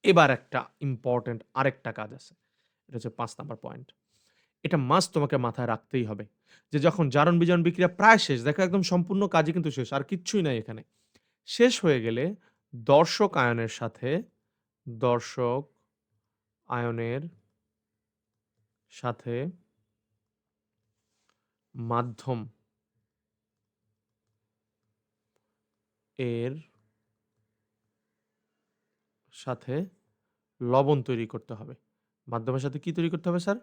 এবার একটা ইম্পোর্টেন্ট আরেকটা কাজ আছে। এটা হচ্ছে ৫ নাম্বার পয়েন্ট। এটা মাস্ট তোমাকে মাথায় রাখতেই হবে। যে যখন জারণ-বিজারণ বিক্রিয়া প্রায় শেষ, দেখো একদম সম্পূর্ণ কাজই কিন্তু শেষ। আর কিচ্ছুই নাই এখানে। শেষ হয়ে গেলে দর্শক আয়নের সাথে দর্শক আয়নের সাথে মাধ্যম এর সাথে লবণ তৈরি করতে হবে। মাধ্যমের সাথে কি তৈরি করতে হবে স্যার?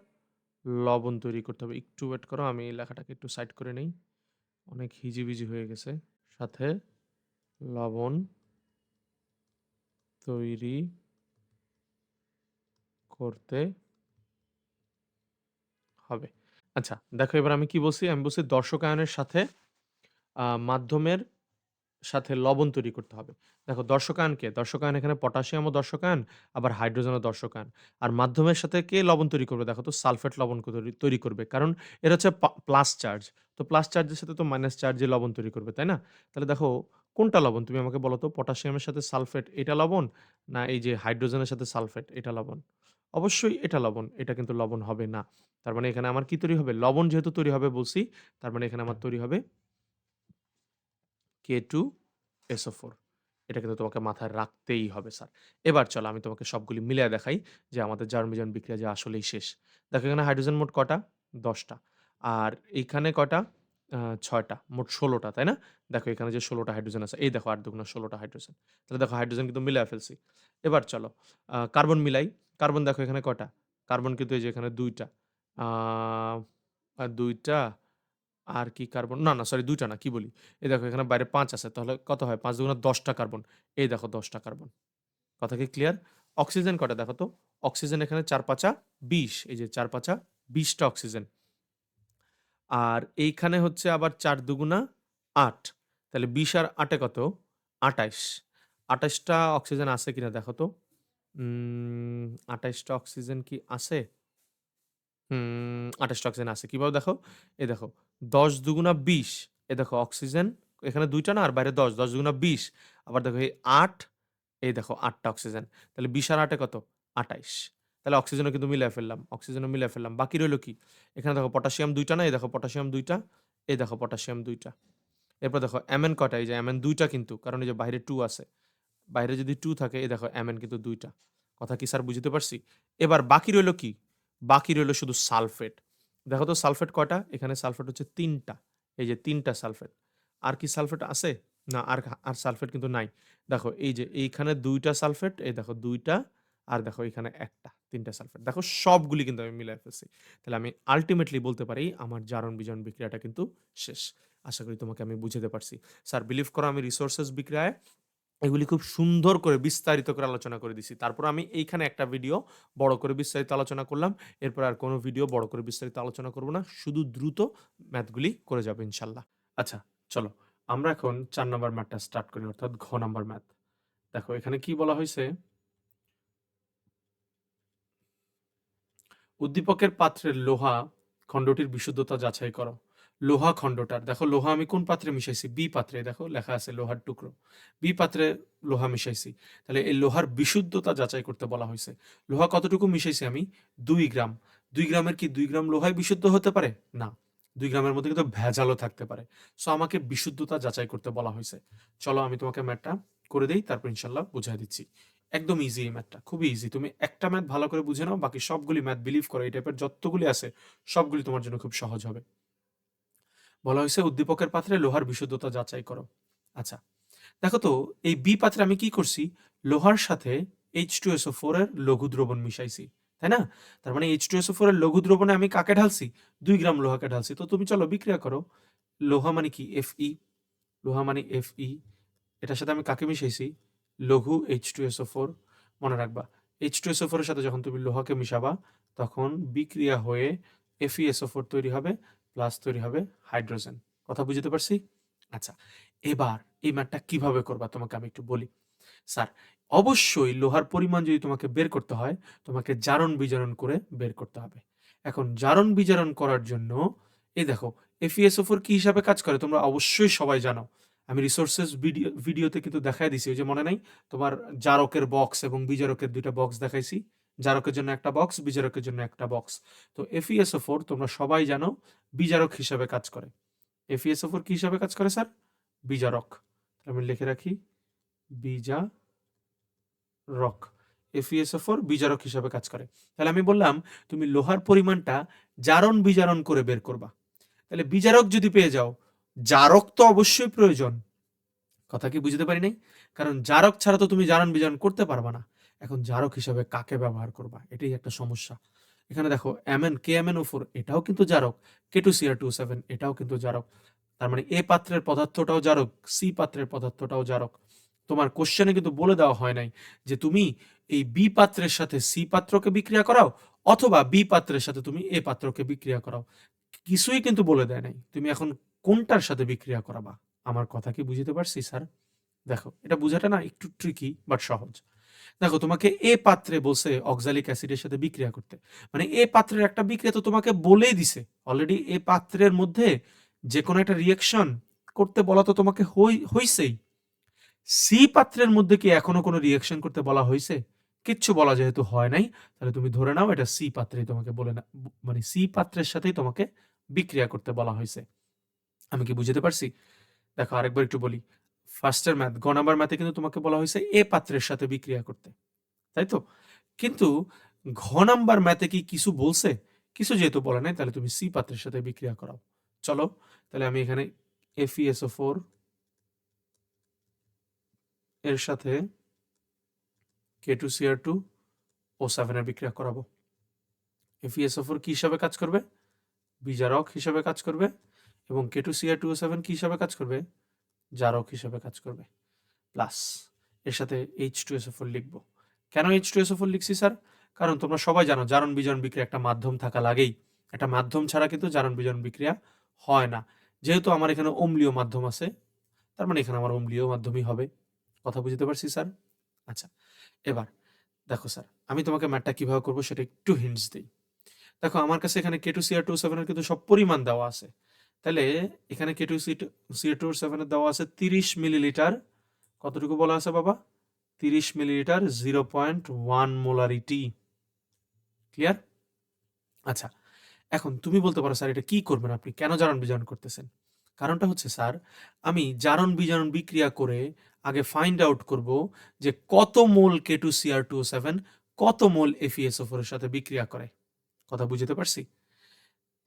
লবণ তৈরি করতে হবে। একটু ওয়েট করো আমি এই লেখাটাকে একটু সাইড করে নেই। অনেক হিজিবিজি হয়ে গেছে। সাথে লবণ তৈরি করতে হবে। আচ্ছা দেখো এবার আমি কি বলছি? আমি বলছি দর্শকায়নের সাথে মাধ্যমের সাথে লবণ তৈরি করতে হবে। দেখো দর্শকায়ন কে? দর্শকায়ন এখানে পটাশিয়ামও দর্শকায়ন, আবার হাইড্রোজেনও দর্শকায়ন। আর মাধ্যমের সাথে কে লবণ তৈরি করবে? দেখো তো সালফেট লবণ তৈরি করবে। কারণ এর হচ্ছে প্লাস চার্জ। তো প্লাস চার্জের সাথে তো মাইনাস চার্জে লবণ তৈরি করবে, তাই না? তাহলে দেখো কোনটা লবণ? তুমি আমাকে বলো তো পটাশিয়ামের সাথে সালফেট এটা লবণ? না এই যে হাইড্রোজেনের সাথে সালফেট এটা লবণ? অবশ্যই এটা লবণ। এটা কিন্তু লবণ হবে না। তার মানে এখানে আমার কি তৈরি হবে? লবণ যেহেতু তৈরি হবে বলছি, তার মানে এখানে আমার তৈরি হবে K2SO4 এটা কিন্তু তোমাকে মাথায় রাখতেই হবে স্যার। এবার চলো আমি তোমাকে সবগুলি মিলায়া দেখাই যে আমাদের জার্ম-বিজারণ বিক্রিয়া যে আসলেই শেষ। দেখো এখানে হাইড্রোজেন মোট কটা? ১০ টা। আর এইখানে কয়টা? ৬ টা। মোট ১৬ টা, তাই না? দেখো এখানে যে ১৬ টা হাইড্রোজেন আছে। এই দেখো ৮ দুগুণা ১৬ টা হাইড্রোজেন। তাহলে দেখো হাইড্রোজেন কিন্তু মিলায়া ফেলছি। এবার চলো কার্বন মিলাই। কার্বন দেখো এখানে কয়টা? কার্বন কিন্তু এই যে এখানে ২ টা। আ ২ টা আর কি কার্বন না, না সরি ২ টা না, কি বলি? এই দেখো এখানে বাইরে ৫ আছে। তাহলে কত হয়? ৫ দুগুণা ১০ টা কার্বন। এই দেখো ১০ টা কার্বন। কথা কি ক্লিয়ার? অক্সিজেন কয়টা দেখো তো? অক্সিজেন এখানে ৪ ৫ ২০ এই যে ৪ ৫ ২০ টা অক্সিজেন। আর এইখানে হচ্ছে আবার ৪ দুগুণা ৮ তাহলে ২০ আর ৮ এ কত? ২৮ ২৮ টা অক্সিজেন আছে কিনা দেখো তো? ২৮ টা অক্সিজেন কি আছে? ২৮ টা অক্সিজেন আছে। কিভাবে দেখো? এই দেখো ১০ দুগুণা ২০ এই দেখো অক্সিজেন এখানে ২ টা না আর বাইরে ১০, ১০ দুগুণা ২০ আবার দেখো এই ৮ এই দেখো ৮ টা অক্সিজেন। তাহলে ২০ আর ৮ এ কত? ২৮ তাহলে অক্সিজেনও কিন্তু মিলায় ফেললাম। অক্সিজেনও মিলায় ফেললাম। বাকি রইল কি? এখানে দেখো পটাশিয়াম ২ টা না? এই দেখো পটাশিয়াম ২ টা, এই দেখো পটাশিয়াম ২ টা। এরপর দেখো Mn কয়টা? এই যে Mn ২ টা কিন্তু। কারণ এই যে বাইরে 2 আছে। বাইরে যদি 2 থাকে এই দেখো Mn কিন্তু ২ টা। কথা কি স্যার বুঝতে পারছি? এবার বাকি রইল কি? বাকি রইল শুধু সালফেট। দেখো তো সালফেট কয়টা? এখানে সালফেট হচ্ছে ৩ টা। এই যে ৩ টা সালফেট। আর কি সালফেট আছে? না আর সালফেট কিন্তু নাই। দেখো এই যে এইখানে ২ টা সালফেট, এই দেখো ২ টা আর দেখো এখানে ১ টা, ৩ টা সালফেট। দেখো সবগুলি কিন্তু আমি মিলায় ফেলছি। তাহলে আমি আল্টিমেটলি বলতে পারি আমার জারণ-বিজারণ বিক্রিয়াটা কিন্তু শেষ। আশা করি তোমাকে আমি বুঝাতে পারছি। স্যার বিলিভ করো আমি রিসোর্সেস বিক্রিয়ায় এগুলি খুব সুন্দর করে বিস্তারিত করে আলোচনা করে দিছি। তারপর আমি এইখানে একটা ভিডিও বড় করে বিস্তারিত আলোচনা করলাম। এরপর আর কোনো ভিডিও বড় করে বিস্তারিত আলোচনা করব না। শুধু দ্রুত ম্যাথগুলি করে যাবো ইনশাআল্লাহ। আচ্ছা, চলো আমরা এখন ৪ নাম্বার ম্যাথটা স্টার্ট করি অর্থাৎ ঘ নাম্বার ম্যাথ। দেখো এখানে কি বলা হইছে? উদ্দীপকের পাত্রের লোহা খণ্ডটির বিশুদ্ধতা যাচাই করো। লোহা খণ্ডটার দেখো লোহা আমি কোন পাত্রে মিশাইছি? বি পাত্রে। দেখো লেখা আছে লোহার টুকরো। বি পাত্রে লোহা মিশাইছি। তাহলে এই লোহার বিশুদ্ধতা যাচাই করতে বলা হয়েছে। লোহা কতটুকু মিশাইছি আমি? ২ গ্রাম। ২ গ্রামের কি ২ গ্রাম লোহাই বিশুদ্ধ হতে পারে? না। ২ গ্রামের মধ্যে কিন্তু ভেজালও থাকতে পারে। সো আমাকে বিশুদ্ধতা যাচাই করতে বলা হয়েছে। চলো আমি তোমাকে ম্যাথটা করে দেই, তারপর ইনশাআল্লাহ বুঝায় দিচ্ছি। একদম ইজি এই ম্যাথটা, খুবই ইজি। তুমি একটা ম্যাথ ভালো করে বুঝে নাও, বাকি সবগুলি ম্যাথ বিলিভ করো এই টাইপের যতগুলি আছে সবগুলি তোমার জন্য খুব সহজ হবে। বলা হয়েছে উদ্দীপকের পাত্রে লোহার বিশুদ্ধতা যাচাই করো। আচ্ছা, দেখো তো এই বি পাত্রে আমি কি করছি? লোহার সাথে H2SO4 এর লঘু দ্রবণ মিশাইছি, তাই না? তার মানে H2SO4 এর লঘু দ্রবণে আমি কাকে ঢালছি? ২ গ্রাম লোহাকে ঢালছি। তো তুমি চলো বিক্রিয়া করো। লোহা মানে কি? Fe। লোহা মানে Fe। এটার সাথে আমি কাকে মিশাইছি? লঘু H2SO4। মনে রাখবা H2SO4 এর সাথে যখন তুমি লোহাকে মিশাবা তখন বিক্রিয়া হয়ে FeSO4 তৈরি হবে, প্লাস তৈরি হবে হাইড্রোজেন। কথা বুঝতে পারছি? আচ্ছা, এবার এই ম্যাথটা কিভাবে করবা তোমাকে আমি একটু বলি। স্যার অবশ্যই লোহার পরিমাণ যদি তোমাকে বের করতে হয়, তোমাকে জারণ-বিজারণ করে বের করতে হবে। এখন জারণ-বিজারণ করার জন্য এই দেখো FeSO4 কি হিসাবে কাজ করে তোমরা অবশ্যই সবাই জানো। আমি রিসোর্সেস ভিডিওতে কিন্তু দেখায় দিছি। ওই যে মনে নাই? তোমার জারকের বক্স এবং বিজারকের ২ টা বক্স দেখাইছি। জারকের জন্য একটা বক্স, বিজারকের জন্য একটা বক্স। তো FeSO4 তোমরা সবাই জানো বিজারক হিসাবে কাজ করে। FeSO4 কি হিসাবে কাজ করে স্যার? বিজারক। আমি লিখে রাখি বিজারক। FeSO4 বিজারক হিসাবে কাজ করে। তাহলে আমি বললাম তুমি লোহার পরিমাণটা জারণ বিজারণ করে বের করবা। তাহলে বিজারক যদি পেয়ে যাও, জারক তো অবশ্যই প্রয়োজন। কথা কি বুঝতে পারি নাই? কারণ জারক ছাড়া তো তুমি জারণ বিজারণ করতে পারবা না। এখন জারক হিসাবে কাকে ব্যবহার করবা? এটাই একটা সমস্যা। এখানে দেখো KMnO4 এটাও কিন্তু জারক, K2Cr2O7 এটাও কিন্তু জারক। তার মানে এ পাত্রের পদার্থটাও জারক, সি পাত্রের পদার্থটাও জারক। তোমার কোশ্চেনে কিন্তু বলে দেওয়া হয় নাই যে তুমি এই বি পাত্রের সাথে সি পাত্রকে বিক্রিয়া করাও অথবা বি পাত্রের সাথে তুমি এ পাত্রকে বিক্রিয়া করাও। কিছুই কিন্তু বলে দেয় নাই। তুমি এখন কোনটার সাথে বিক্রিয়া করাবা? আমার কথা কি বুঝতে পারছি স্যার? দেখো এটা বুঝাটা না একটু ট্রিকি বাট সহজ। দেখো তোমাকে এ পাত্রে বলছে অক্সালিক অ্যাসিডের সাথে বিক্রিয়া করতে। মানে এ পাত্রের একটা বিক্রিয়া তো তোমাকে বলেই দিছে। অলরেডি এ পাত্রের মধ্যে যেকোনো একটা রিঅ্যাকশন করতে বলা তো তোমাকে হইছেই। সি পাত্রের মধ্যে কি এখনো কোনো রিঅ্যাকশন করতে বলা হইছে? কিচ্ছু বলা যেহেতু হয় নাই, তাহলে তুমি ধরে নাও এটা সি পাত্রেই তোমাকে বলে না, মানে সি পাত্রের সাথেই তোমাকে বিক্রিয়া করতে বলা হইছে। আমি কি বুঝাতে পারছি? দেখো আরেকবার একটু বলি। ফার্স্টের ম্যাথ, গ নাম্বার ম্যাথে কিন্তু তোমাকে বলা হইছে এ পাত্রের সাথে বিক্রিয়া করতে। তাই তো? কিন্তু ঘ নাম্বার ম্যাথে কি কিছু বলছে? কিছু যেহেতু বলে নাই তাহলে তুমি সি পাত্রের সাথে বিক্রিয়া করাও। চলো তাহলে আমি এখানে FeSO4 এর সাথে K2Cr2O7 এর বিক্রিয়া করাবো। FeSO4 কি হিসাবে কাজ করবে? বিজারক হিসাবে কাজ করবে এবং K2Cr2O7 কি হিসাবে কাজ করবে? জারক হিসাবে কাজ করবে। প্লাস এর সাথে H2SO4 লিখবো। কেন H2SO4 লিখছি স্যার? কারণ তোমরা সবাই জানো জারণ বিজারণ বিক্রিয়া একটা মাধ্যম থাকা লাগেই। একটা মাধ্যম ছাড়া কিন্তু জারণ বিজারণ বিক্রিয়া হয় না। যেহেতু আমার এখানে অম্লীয় মাধ্যম আছে, তার মানে এখানে আমার অম্লীয় মাধ্যমই হবে। কথা বুঝতে পারছি স্যার? আচ্ছা, এবার দেখো স্যার আমি তোমাকে ম্যাথটা কিভাবে করবো সেটা একটু হিন্টস দেই। দেখো আমার কাছে এখানে K2Cr2O7 এর কিন্তু সব পরিমাণ দেওয়া আছে। তাহলে এখানে K2Cr2O7 এর দেওয়া আছে 30 মিলিলিটার। কতটুকু বলা আছে বাবা? 30 মিলিলিটার 0.1 মোলারিটি। ক্লিয়ার? আচ্ছা, এখন তুমি বলতে পারো স্যার এটা কি করবেন আপনি? কেন জারণ বিজারণ করতেছেন? কারণটা হচ্ছে স্যার আমি জারণ বিজারণ বিক্রিয়া করে আগে ফাইন্ড আউট করব যে কত মোল K2Cr2O7 কত মোল FeSO4 এর সাথে বিক্রিয়া করে। কথা বুঝতে পারছি?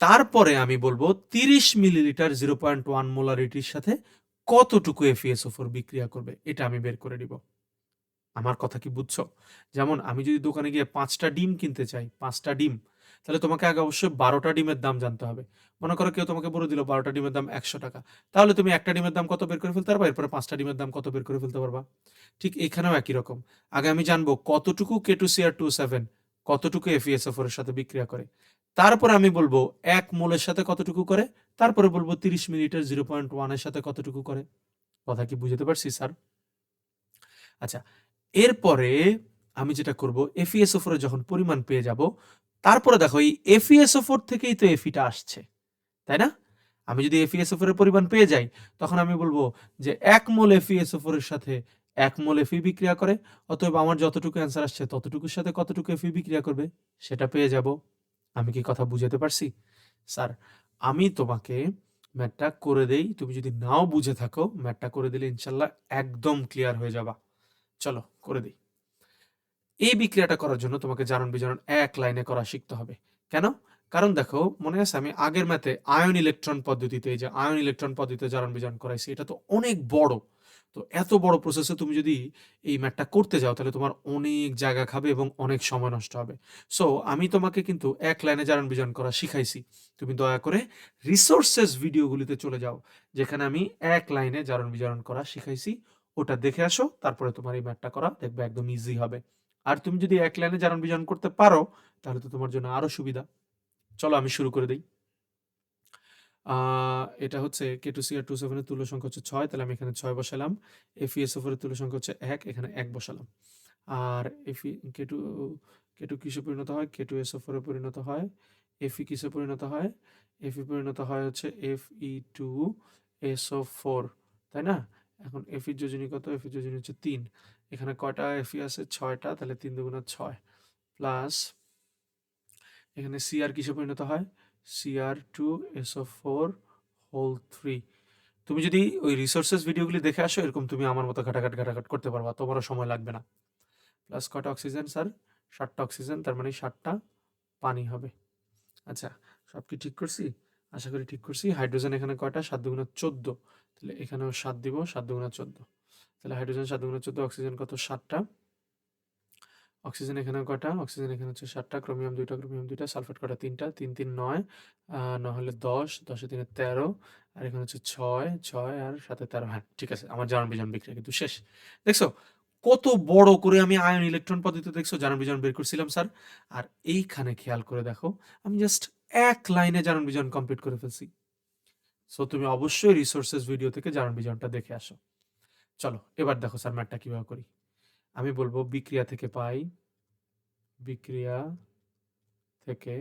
তারপরে আমি বলব 30 মিলিলিটার 0.1 মোলারিটির সাথে কতটুকু FeSO4 বিক্রিয়া করবে, এটা আমি বের করে নিব। আমার কথা কি বুঝছো? যেমন আমি যদি দোকানে গিয়ে ৫ টা ডিম কিনতে চাই, ৫ টা ডিম, তাহলে তোমাকে আগে অবশ্যই ১২ টা ডিমের দাম জানতে হবে। মনে করো কেউ তোমাকে বলে দিল ১২ টা ডিমের দাম ৳১০০, তাহলে তুমি একটা ডিমের দাম কত বের করে ফেলতে পারবা, এরপরে ৫ টা ডিমের দাম কত বের করে ফেলতে পারবা। ঠিক এখানেও একই রকম। আগে আমি জানবো কতটুকু K2CR27 কতটুকু FeSO4 এর সাথে বিক্রিয়া করে। তারপরে আমি বলবো ১ মোলের সাথে কতটুকু করে, তারপরে বলবো ৩০ মিলিলিটার 0.1 এর সাথে কতটুকু করে। কথা কি বুঝাতে পারছি স্যার? আচ্ছা, এরপরে আমি যেটা করব FeSO4 এর যখন পরিমাণ পেয়ে যাব, তারপরে দেখো এই FeSO4 থেকেই তো Fe টা আসছে। তাই না? আমি যদি FeSO4 এর পরিমাণ পেয়ে যাই, তখন আমি বলব যে ১ মোল FeSO4 এর সাথে ১ মোল Fe বিক্রিয়া করে। অতএব আমার যতটুকু অ্যান্সার আসছে ততটুকুর সাথে কতটুকু Fe বিক্রিয়া করবে সেটা পেয়ে যাব। আমি কি কথা বুঝাতে পারছি? স্যার, আমি তোমাকে ম্যাথটা করে দেই। তুমি যদি নাও বুঝে থাকো, ম্যাথটা করে দিলে ইনশাআল্লাহ একদম ক্লিয়ার হয়ে যাবা। চলো করে দেই। এই বিক্রিয়াটা করার জন্য তোমাকে জারণ-বিজারণ এক লাইনে করা শিখতে হবে। কেন? কারণ দেখো, মনে আছে আমি আগের ম্যাথে আয়ন ইলেকট্রন পদ্ধতিতে, এই যে আয়ন ইলেকট্রন পদ্ধতিতে জারণ-বিজারণ করাইছি, এটা তো অনেক বড়। তো এত বড় প্রসেসে তুমি যদি এই ম্যাথটা করতে যাও, তাহলে তোমার অনেক জায়গা খাবে এবং অনেক সময় নষ্ট হবে। সো আমি তোমাকে কিন্তু এক লাইনে জারণ-বিজারণ করা শিখাইছি। তুমি দয়া করে রিসোর্সেস ভিডিওগুলিতে চলে যাও, যেখানে আমি এক লাইনে জারণ-বিজারণ করা শিখাইছি। ওটা দেখে আসো, তারপরে তোমার এই ম্যাথটা করা দেখবে একদম ইজি হবে। আর তুমি যদি এক লাইনে জারণ-বিজারণ করতে পারো, তাহলে তো তোমার জন্য আরো সুবিধা। চলো আমি শুরু করে দেই। আ এটা হচ্ছে K2CR27 এর তুল্য সংখ্যা হচ্ছে ৬, তাহলে আমি এখানে ৬ বসালাম। FeSO4 এর তুল্য সংখ্যা হচ্ছে ১, এখানে ১ বসালাম। আর K2 K2 কিসে পরিণত হয়? K2SO4 এ পরিণত হয়। Fe কিসে পরিণত হয়? Fe পরিণত হয় হচ্ছে Fe2SO4, তাই না? এখন Fe এর যোজনী কত? Fe এর যোজনী হচ্ছে ৩। এখানে কয়টা Fe আছে? ৬ টা, তাহলে ৩ দুগুণা ৬ প্লাস এখানে Cr কিসে পরিণত হয়? Cr2SO4 whole 3। তুমি যদি ওই রিসোর্সেস ভিডিওগুলি দেখে আসো, এরকম তুমি আমার মতো ঘাটাঘাট করতে পারবা। তোমারও সময় লাগবে না। প্লাস কয়টা অক্সিজেন স্যার? ৭ টা অক্সিজেন, তার মানে ৭ টা পানি হবে। আচ্ছা, সব কি ঠিক করছি? আশা করি ঠিক করছি। হাইড্রোজেন এখানে কয়টা? ৭ দুগুণা ১৪। তাহলে এখানেও ৭ দিব, ৭ দুগুণা ১৪। তাহলে হাইড্রোজেন ৭ দুগুণা ১৪, অক্সিজেন কত? ৭ টা। অক্সিজেন এখানে কয়টা? অক্সিজেন এখানে হচ্ছে ৭ টা, ক্রোমিয়াম ২ টা, ক্রোমিয়াম ২ টা, সালফেট কয়টা? ৩ টা, ৩ ৩ ৯, ৯ হলে ১০, ১০ এ ৩ এ ১৩, আর এখানে হচ্ছে ৬, ৬ আর ৭ এ ১৩। হ্যাঁ, ঠিক আছে। আমার জারণ-বিজারণ বিক্রিয়া কিন্তু শেষ। দেখছো? কত বড় করে আমি আয়ন ইলেকট্রন পদ্ধতিতে দেখছো জারণ-বিজারণ বের করছিলাম স্যার। আর এইখানে খেয়াল করে দেখো, আমি জাস্ট এক লাইনে জারণ-বিজারণ কমপ্লিট করে ফেলছি। সো তুমি অবশ্যই রিসোর্সেস ভিডিও থেকে জারণ-বিজারণটা দেখে আসো। চলো, এবার দেখো স্যার ম্যাথটা কিভাবে করি। আমি বলব বিক্রিয়া থেকে পাই, বিক্রিয়া থেকে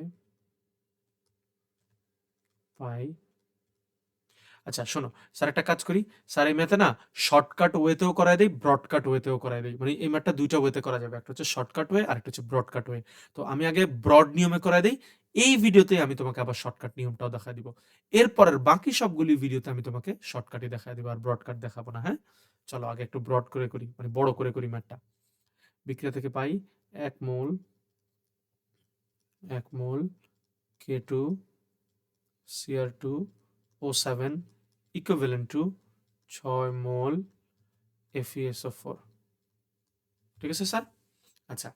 পাই। আচ্ছা শোনো, স্যার একটা কাজ করি। স্যার এই ম্যাথে না শর্টকাট ওয়েতেও করায় দেই, ব্রডকাট ওয়েতেও করায় দেই। মানে এই ম্যাথটা ২ টা ওয়েতে করা যাবে। একটা হচ্ছে শর্টকাট ওয়ে, আরেকটা হচ্ছে ব্রডকাট ওয়ে। তো আমি আগে ব্রড নিয়মে করায় দেই। এই ভিডিওতে আমি তোমাকে আবার শর্টকাট নিয়মটাও দেখায় দিব। এরপরের বাকি সবগুলি ভিডিওতে আমি তোমাকে শর্টকাটই দেখায় দিব, আর ব্রডকাট দেখাবো না, হ্যাঁ? চলো আগে একটু ব্রড করে করি, মানে বড় করে করি ম্যাথটা। বিক্রিয়া থেকে পাই ১ মোল ১ মোল K2CR2O7 equivalent to ৬ mole FeSO4। ঠিক আছে স্যার? আচ্ছা,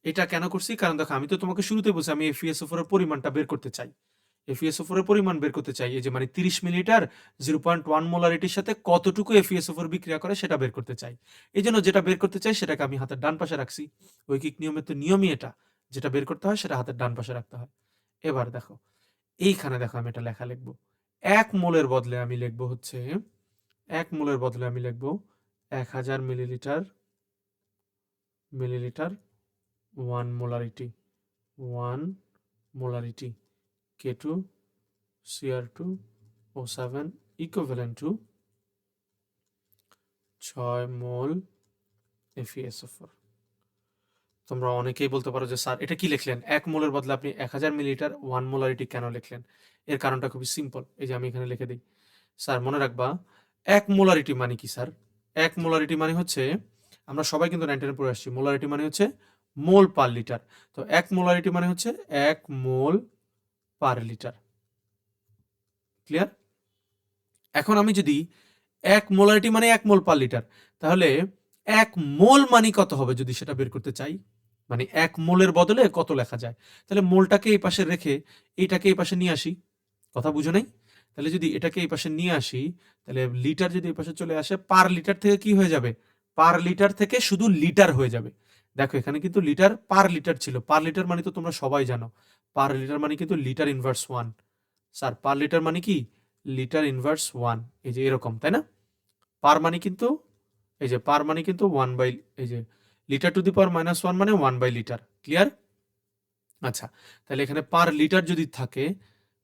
এটা কেন করছি? কারণ দেখো আমি তো তোমাকে শুরুতেই বলছি আমি FeSO4 এর পরিমাণটা বের করতে চাই। FeSO4 এর পরিমাণ বের করতে চাই। এই যে মানে ৩০ মিলিলিটার 0.1 মোলারিটির সাথে কতটুকু FeSO4 বিক্রিয়া করে সেটা বের করতে চাই। এজন্য যেটা বের করতে চাই সেটাকে আমি হাতের ডান পাশে রাখছি। ঐকিক নিয়মের তো নিয়মই এটা। যেটা বের করতে হয় সেটা হাতের ডান পাশে রাখতে হয়। এবার দেখো, এইখানে দেখো আমি এটা লেখা লিখব। ১ মোলের বদলে আমি লিখব হচ্ছে ১ মোলের বদলে আমি লিখব ১০০০ millilitre 1 molarity 1 molarity K2CR2O7 equivalent to ৬ mole FeSO4। তোমরা অনেকেই বলতে পারো যে স্যার এটা কি লিখলেন? ১ মোলের বদলে আপনি ১০০০ মিলিলিটার 1 মোলারিটি কেন লিখলেন? এর কারণটা খুবই সিম্পল। এই যে আমি এখানে লিখে দেই। স্যার মনে রাখবা ১ মোলারিটি মানে কি স্যার? ১ মোলারিটি মানে হচ্ছে, আমরা সবাই কিন্তু 9-10 পড়ে আসছি। মোলারিটি মানে হচ্ছে মোল পার লিটার। তো 1 মোলারিটি মানে হচ্ছে 1 মোল পার লিটার। ক্লিয়ার? এখন আমি যদি 1 মোলারিটি মানে 1 মোল পার লিটার, তাহলে 1 মোল মানে কত হবে যদি সেটা বের করতে চাই? মানে 1 মোলের বদলে কত লেখা যায়? তাহলে মোলটাকে এই পাশে রেখে এইটাকে এই পাশে নিয়ে আসি। কথা বুঝো নাই? তাহলে যদি এটাকে এই পাশে নিয়ে আসি, তাহলে লিটার যদি এই পাশে চলে আসে, পার লিটার থেকে কি হয়ে যাবে? পার লিটার থেকে শুধু লিটার হয়ে যাবে। দেখো এখানে কিন্তু লিটার পার লিটার ছিল। পার লিটার মানে তো তোমরা সবাই জানো। পার লিটার মানে কিন্তু litre inverse 1। Sir per litre মানে কি? Litre inverse 1। এই যে এরকম, তাই না? পার মানে কিন্তু এই যে পার মানে কিন্তু 1 বাই এই যে লিটার টু দি পাওয়ার -1 মানে 1 বাই লিটার। ক্লিয়ার? আচ্ছা, তাহলে এখানে পার লিটার যদি থাকে,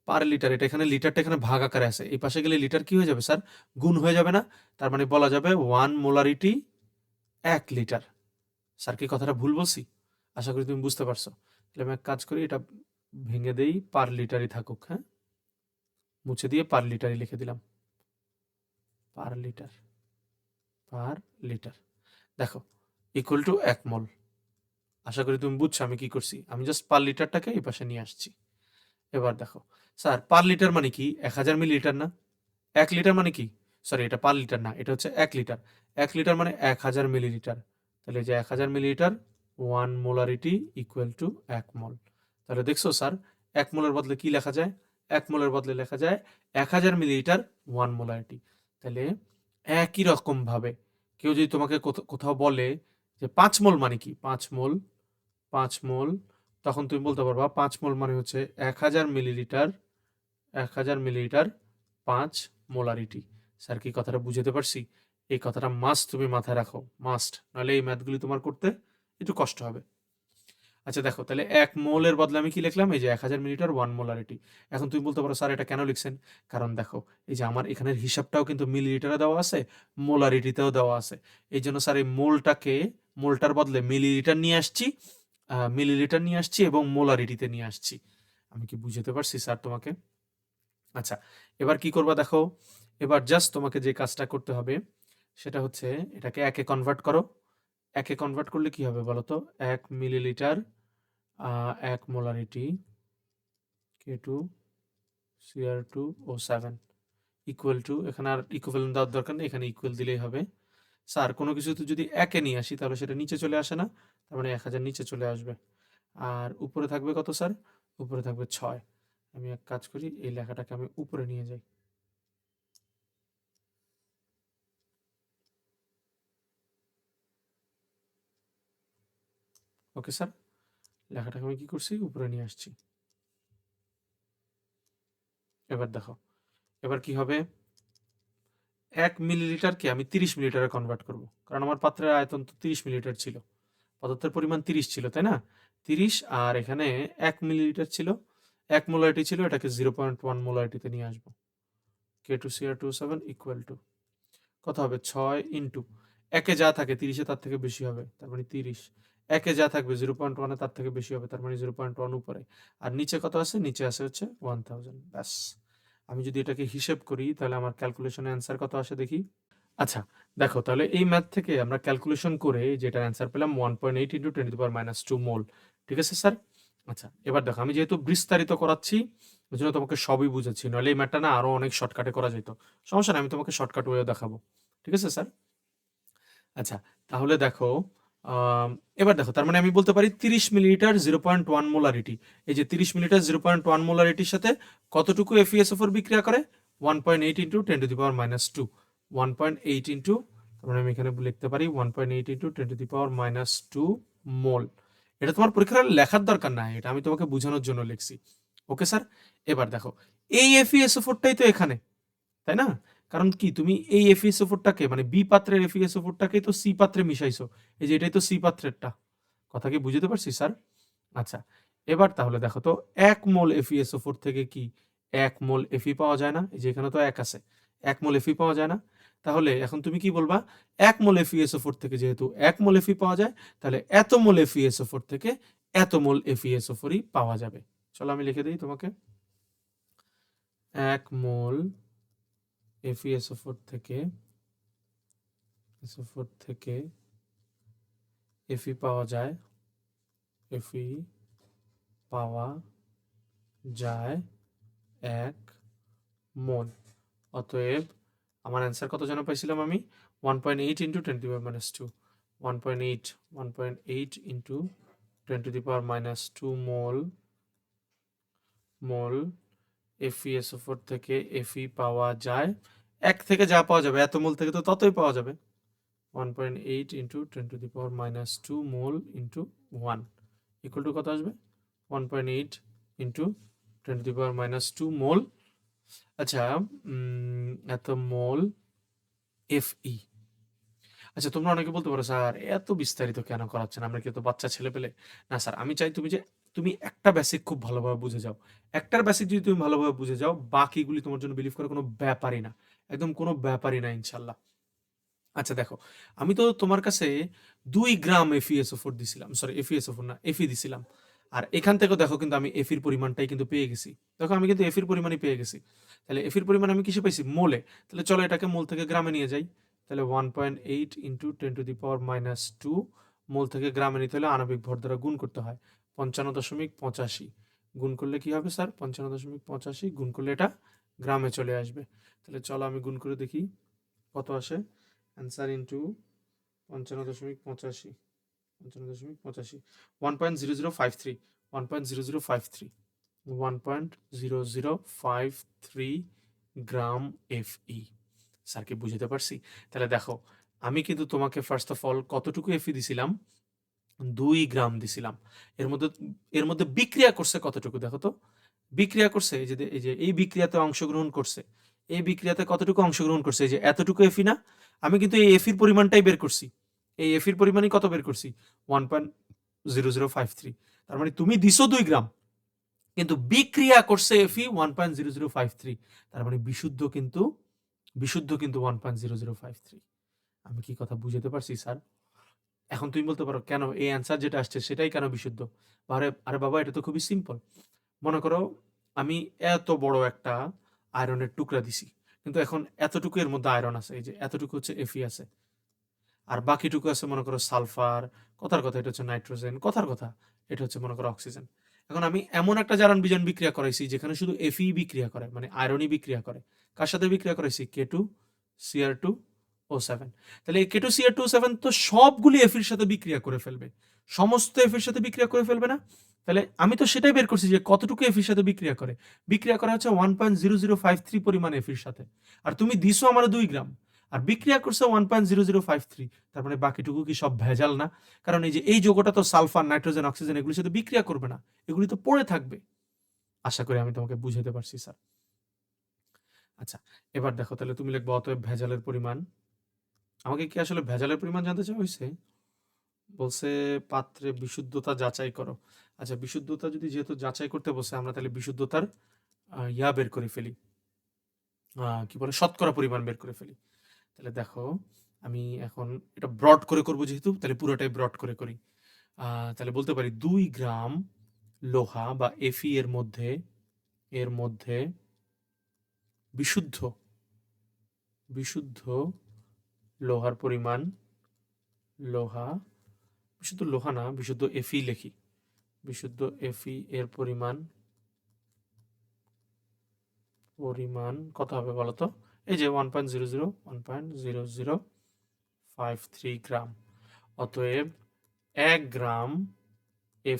পার লিটার এটা এখানে লিটারটা এখানে ভাগ আকারে আছে। এই পাশে গেলে লিটার কি হয়ে যাবে স্যার? গুণ হয়ে যাবে না? তার মানে বলা যাবে 1 মোলারিটি 1 লিটার। স্যার কি কথাটা ভুল বলছি? আশা করি তুমি বুঝতে পারছো। তাহলে আমি এক কাজ করি, এটা ভেঙে দেই, পার লিটারই থাকুক, হ্যাঁ? মুছে দিয়ে পার লিটারই লিখে দিলাম। Per litre, per litre. দেখো ইকুয়াল টু 1 মোল। আশা করি তুমি বুঝছো আমি কি করছি। আমি জাস্ট পার লিটারটাকে এই পাশে নিয়ে আসছি। এবার দেখো, স্যার পার লিটার মানে কি? 1000 মিলিলিটার না? 1 লিটার মানে কি? সরি, এটা পার লিটার না, এটা হচ্ছে 1 লিটার। 1 লিটার মানে 1000 মিলিলিটার। তাহলে এই যে 1000 মিলিলিটার 1 মোলারিটি ইকুয়াল টু 1 মোল। তাহলে দেখছো স্যার, 1 মোলের বদলে কি লেখা যায়? 1 মোলের বদলে লেখা যায় 1000 মিলিলিটার 1 মোলারিটি। তাহলে একই রকম ভাবে কেউ যদি তোমাকে কোথাও বলে যে 5 মোল মানে কি? 5 মোল, 5 মোল, তখন তুমি বলতে পারবা 5 মোল মানে হচ্ছে 1000 মিলিলিটার, 1000 মিলিলিটার 5 মোলারিটি। স্যার কি কথাটা বুঝাতে পারছি? এই কথাটা মাস্ট তুমি মাথায় রাখো, মাস্ট। নাহলে এই ম্যাথগুলি তোমার করতে একটু কষ্ট হবে। আচ্ছা দেখো, তাহলে 1 মোলের বদলে আমি কি লিখলাম? এই যে 1000 মিলিলিটার 1 মোলারিটি। এখন তুমি বলতে পারো স্যার এটা কেন লিখছেন? কারণ দেখো এই যে আমার এখানের হিসাবটাও কিন্তু মিলিলিটারে দেওয়া আছে, মোলারিটিতেও দেওয়া আছে। এই জন্য স্যার এই মোলটাকে, মোলটার বদলে মিলিলিটার নিয়ে আসছি, মিলিলিটার নিয়ে আসছি এবং মোলারিটিতে নিয়ে আসছি। আমি কি বুঝাতে পারছি স্যার তোমাকে? আচ্ছা, এবার কি করবা দেখো, এবার জাস্ট তোমাকে যে কাজটা করতে হবে সেটা হচ্ছে এটাকে একে কনভার্ট করো। একে কনভার্ট করলে কি হবে বলো তো? 1 millilitre 1 molarity K2 Cr2O7 equal to, এখানে আর ইকুইভ্যালেন্ট দেওয়ার দরকার নেই, এখানে ইকুয়াল দিলেই হবে। স্যার কোনো কিছু তো যদি একে নিয়ে আসি তাহলে সেটা নিচে চলে আসে না? তার মানে 1000 নিচে চলে আসবে। আর উপরে থাকবে কত স্যার? উপরে থাকবে 6। আমি এক কাজ করি, এই লেখাটাকে আমি উপরে নিয়ে যাই। ওকে স্যার, লেখাটাকে আমি কি করছি? উপরে নিয়ে আসছি। এবার দেখো, এবার কি হবে? 1 মিলিলিটারকে আমি 30 মিলিলিটারে কনভার্ট করব। কারণ আমার পাত্রের আয়তন তো 30 মিলিলিটার ছিল। পদার্থের পরিমাণ 30 ছিল, তাই না? 30 আর এখানে 1 মিলিলিটার ছিল, 1 মোলারিটি ছিল, এটাকে 0.1 মোলারিটিতে নিয়ে আসবো। K2Cr2O7 ইকুয়াল টু কত হবে? 6 ইন্টু একে যা থাকে 30 এ তার থেকে বেশি হবে, তার মানে 30। একে যা থাকবে 0.1 এ তার থেকে বেশি হবে, তার মানে 0.1 উপরে। আর নিচে কত আছে? নিচে আছে হচ্ছে 1000। ব্যাস। আমি যদি এটাকে হিসেব করি তাহলে আমার ক্যালকুলেশনের অ্যান্সার কত আসে দেখি। আচ্ছা দেখো, তাহলে এই ম্যাথ থেকে আমরা ক্যালকুলেশন করে যেটা অ্যান্সার পেলাম 1.8 ইন্টু 10⁻²মোল। ঠিক আছে স্যার? আচ্ছা এবার দেখো, আমি যেহেতু বিস্তারিত করাচ্ছি ওই জন্য তোমাকে সবই বুঝাচ্ছি, নইলে এই ম্যাথটা না আরো অনেক শর্টকাটে করা যেত। সমস্যা নেই, আমি তোমাকে শর্টকাট ওয়েও দেখাবো। ঠিক আছে স্যার? আচ্ছা, তাহলে দেখো, আম, এবার দেখো, তার মানে আমি বলতে পারি 30 মিলিলিটার 0.1 মোলারিটি। এই যে 30 মিলিলিটার 0.1 মোলারিটির সাথে কতটুকু FeSO4 বিক্রিয়া করে? 1.8 ইন্টু 10⁻²। 1.8 ইন্টু, তার মানে আমি এখানে লিখতে পারি 1.8 ইন্টু 10⁻² মোল। এটা তোমার পরীক্ষার লেখার দরকার নাই, এটা আমি তোমাকে বোঝানোর জন্য লিখছি। Okay sir? এবার দেখো, এই FeSO4টাই তো এখানে, তাই না? কারণ কি তুমি এই FeSO4টাকে মানে বি পাত্রের FeSO4টাকে তো সি পাত্রে মিশাইছো। এই যে এটাই তো সি পাত্রেরটা। কথা কি বুঝতে পারছি স্যার? আচ্ছা, এবার তাহলে দেখো তো 1 মোল FeSO4 থেকে কি 1 মোল Fe পাওয়া যায় না? এই যে এখানে তো 1 আছে। 1 মোল Fe পাওয়া যায় না? তাহলে এখন তুমি কি বলবা? 1 মোল FeSO4 থেকে যেহেতু 1 মোল Fe পাওয়া যায়, তাহলে এত মোল FeSO4 থেকে এত মোল FeSO4ই পাওয়া যাবে। চলো আমি লিখে দিই তোমাকে। 1 মোল FeSO4 থেকে SO4 থেকে Fe পাওয়া যায় এফি পাওয়া যায় 1 মোল। অতএব আমার অ্যান্সার কত যেন পাইছিলাম আমি? 1.8 into 10 to the power minus 2, 1.8 into 10 to the power minus 2 mole FeSO4 থেকে Fe পাওয়া যায়। 1 থেকে যা পাওয়া যাবে, এত মোল থেকে তো ততই পাওয়া যাবে। 1.8 into 10 to the power minus 2 mole into 1 equal to কত আসবে? 1.8 into 10 to the power minus 2 মোল। আচ্ছা, এত মোল Fe। আচ্ছা, তোমরা অনেকে বলতে পারো, স্যার এত বিস্তারিত কেন করাচ্ছেন, আমরা কি তো বাচ্চা ছেলে পেলে? না স্যার, আমি চাই তুমি একটা বেসিক খুব ভালোভাবে বুঝে যাও। একটার বেসিক যদি তুমি ভালোভাবে বুঝে যাও, বাকিগুলি তোমার জন্য বিলিভ করা কোনো ব্যাপারই না, একদম কোনো ব্যাপারই না ইনশাল্লাহ। আচ্ছা দেখো, আমি তো তোমার কাছে 2 গ্রাম FeSO4 দিছিলাম, সরি FeSO4 না, Fe দিছিলাম। আর এখান থেকেও দেখো কিন্তু আমি এফির পরিমাণটাই কিন্তু পেয়ে গেছি। দেখো আমি কিন্তু এফির পরিমাণই পেয়ে গেছি। তাহলে এফির পরিমাণ আমি কিসে পাইছি? মোলে। তাহলে চলো এটাকে মোল থেকে গ্রামে নিয়ে যাই। তাহলে 1.8 into 10 to the power minus 2 মোল থেকে গ্রামে নিতে হলে আণবিক ভর দ্বারা গুণ করতে হয়। 55.85 গুণ করলে কি হবে স্যার? 55.85 গুণ করলে এটা গ্রামে চলে আসবে। তাহলে চলো আমি গুণ করে দেখি কত আসে। অ্যান্সার ইন্টু 55.85, 1.0053, 1.0053, 1.0053 গ্রাম Fe। স্যারকে বুঝতে পারছি? তাহলে দেখো, আমি কিন্তু তোমাকে ফার্স্ট অফ অল কতটুকু Fe দিছিলাম? 2 গ্রাম দিছিলাম। এর মধ্যে বিক্রিয়া করছে কতটুকু দেখো তো? বিক্রিয়া করছে এই বিক্রিয়াতে অংশগ্রহণ করছে। এই বিক্রিয়াতে কতটুকু অংশগ্রহণ করছে? এই যে এতটুকু Fe না? আমি কিন্তু এই এফির পরিমাণটাই বের করছি। এই এফির পরিমাণই কত বের করছি? 1.0053। তার মানে তুমি দিছো 2 গ্রাম, কিন্তু বিক্রিয়া করছে Fe 1.0053। তার মানে বিশুদ্ধ কিন্তু 1.0053। আমি কি কথা বুঝাতে পারছি স্যার? এখন তুমি বলতে পারো, কেন এই অ্যান্সার যেটা আসছে সেটাই কেন বিশুদ্ধ? আরে বাবা, এটা তো খুবই সিম্পল। মনে করো আমি এত বড় একটা আয়রনের টুকরা দিছি, কিন্তু এখন এতটুকু এর মধ্যে আয়রন আছে, এই যে এতটুকু হচ্ছে Fe আছে, আর বাকিটুকু আছে মনে করো সালফার, কথার কথা এটা হচ্ছে নাইট্রোজেন, কথার কথা এটা হচ্ছে মনে করো অক্সিজেন। এখন আমি এমন একটা জারণ বিজারণ বিক্রিয়া করাইছি যেখানে শুধু Fe বিক্রিয়া করে, মানে আয়রনই বিক্রিয়া করে। কার সাথে বিক্রিয়া করাইছি? K2Cr2O7। তাহলে এই K2Cr2O7 তো সবগুলি এফির সাথে বিক্রিয়া করে ফেলবে, সমস্ত এফির সাথে বিক্রিয়া করে ফেলবে না? তাহলে আমি তো সেটাই বের করছি যে কতটুকু এফির সাথে বিক্রিয়া করে। বিক্রিয়া করা হচ্ছে 1.0053 পরিমাণ এফির সাথে। আর তুমি দিছো আমার 2 গ্রাম, আর বিক্রিয়া করছে 1.0053। তার মানে বাকিটুকু কি সব ভেজাল না? কারণ এই যে এই যৌগটা তো সালফার, নাইট্রোজেন, অক্সিজেন এগুলির সাথে বিক্রিয়া করবে না, এগুলি তো পড়ে থাকবে। আশা করি আমি তোমাকে বুঝাতে পারছি স্যার। আচ্ছা, এবার দেখো, তাহলে তুমি লিখবো অতএব ভেজালের পরিমাণ। আমাকে কি আসলে ভেজালের পরিমাণ জানতে চাওয়া হয়েছে? বলছে পাত্রে বিশুদ্ধতা যাচাই করো। আচ্ছা, বিশুদ্ধতা যদি যেহেতু যাচাই করতে বসে, আমরা তাহলে বিশুদ্ধতার ইয়া বের করে ফেলি, কি বলে, শতকরা পরিমাণ বের করে ফেলি। তাহলে দেখো, আমি এখন এটা ব্রড করে করবো যেহেতু, তাহলে পুরোটাই ব্রড করে করি। তাহলে বলতে পারি 2 গ্রাম লোহা বা Fe এর মধ্যে বিশুদ্ধ লোহার পরিমাণ, বিশুদ্ধ লোহা না, বিশুদ্ধ Fe লিখি, বিশুদ্ধ Fe এর পরিমাণ কত হবে বলতো? এই যে 1.0053 গ্রাম। অতএব 1 গ্রাম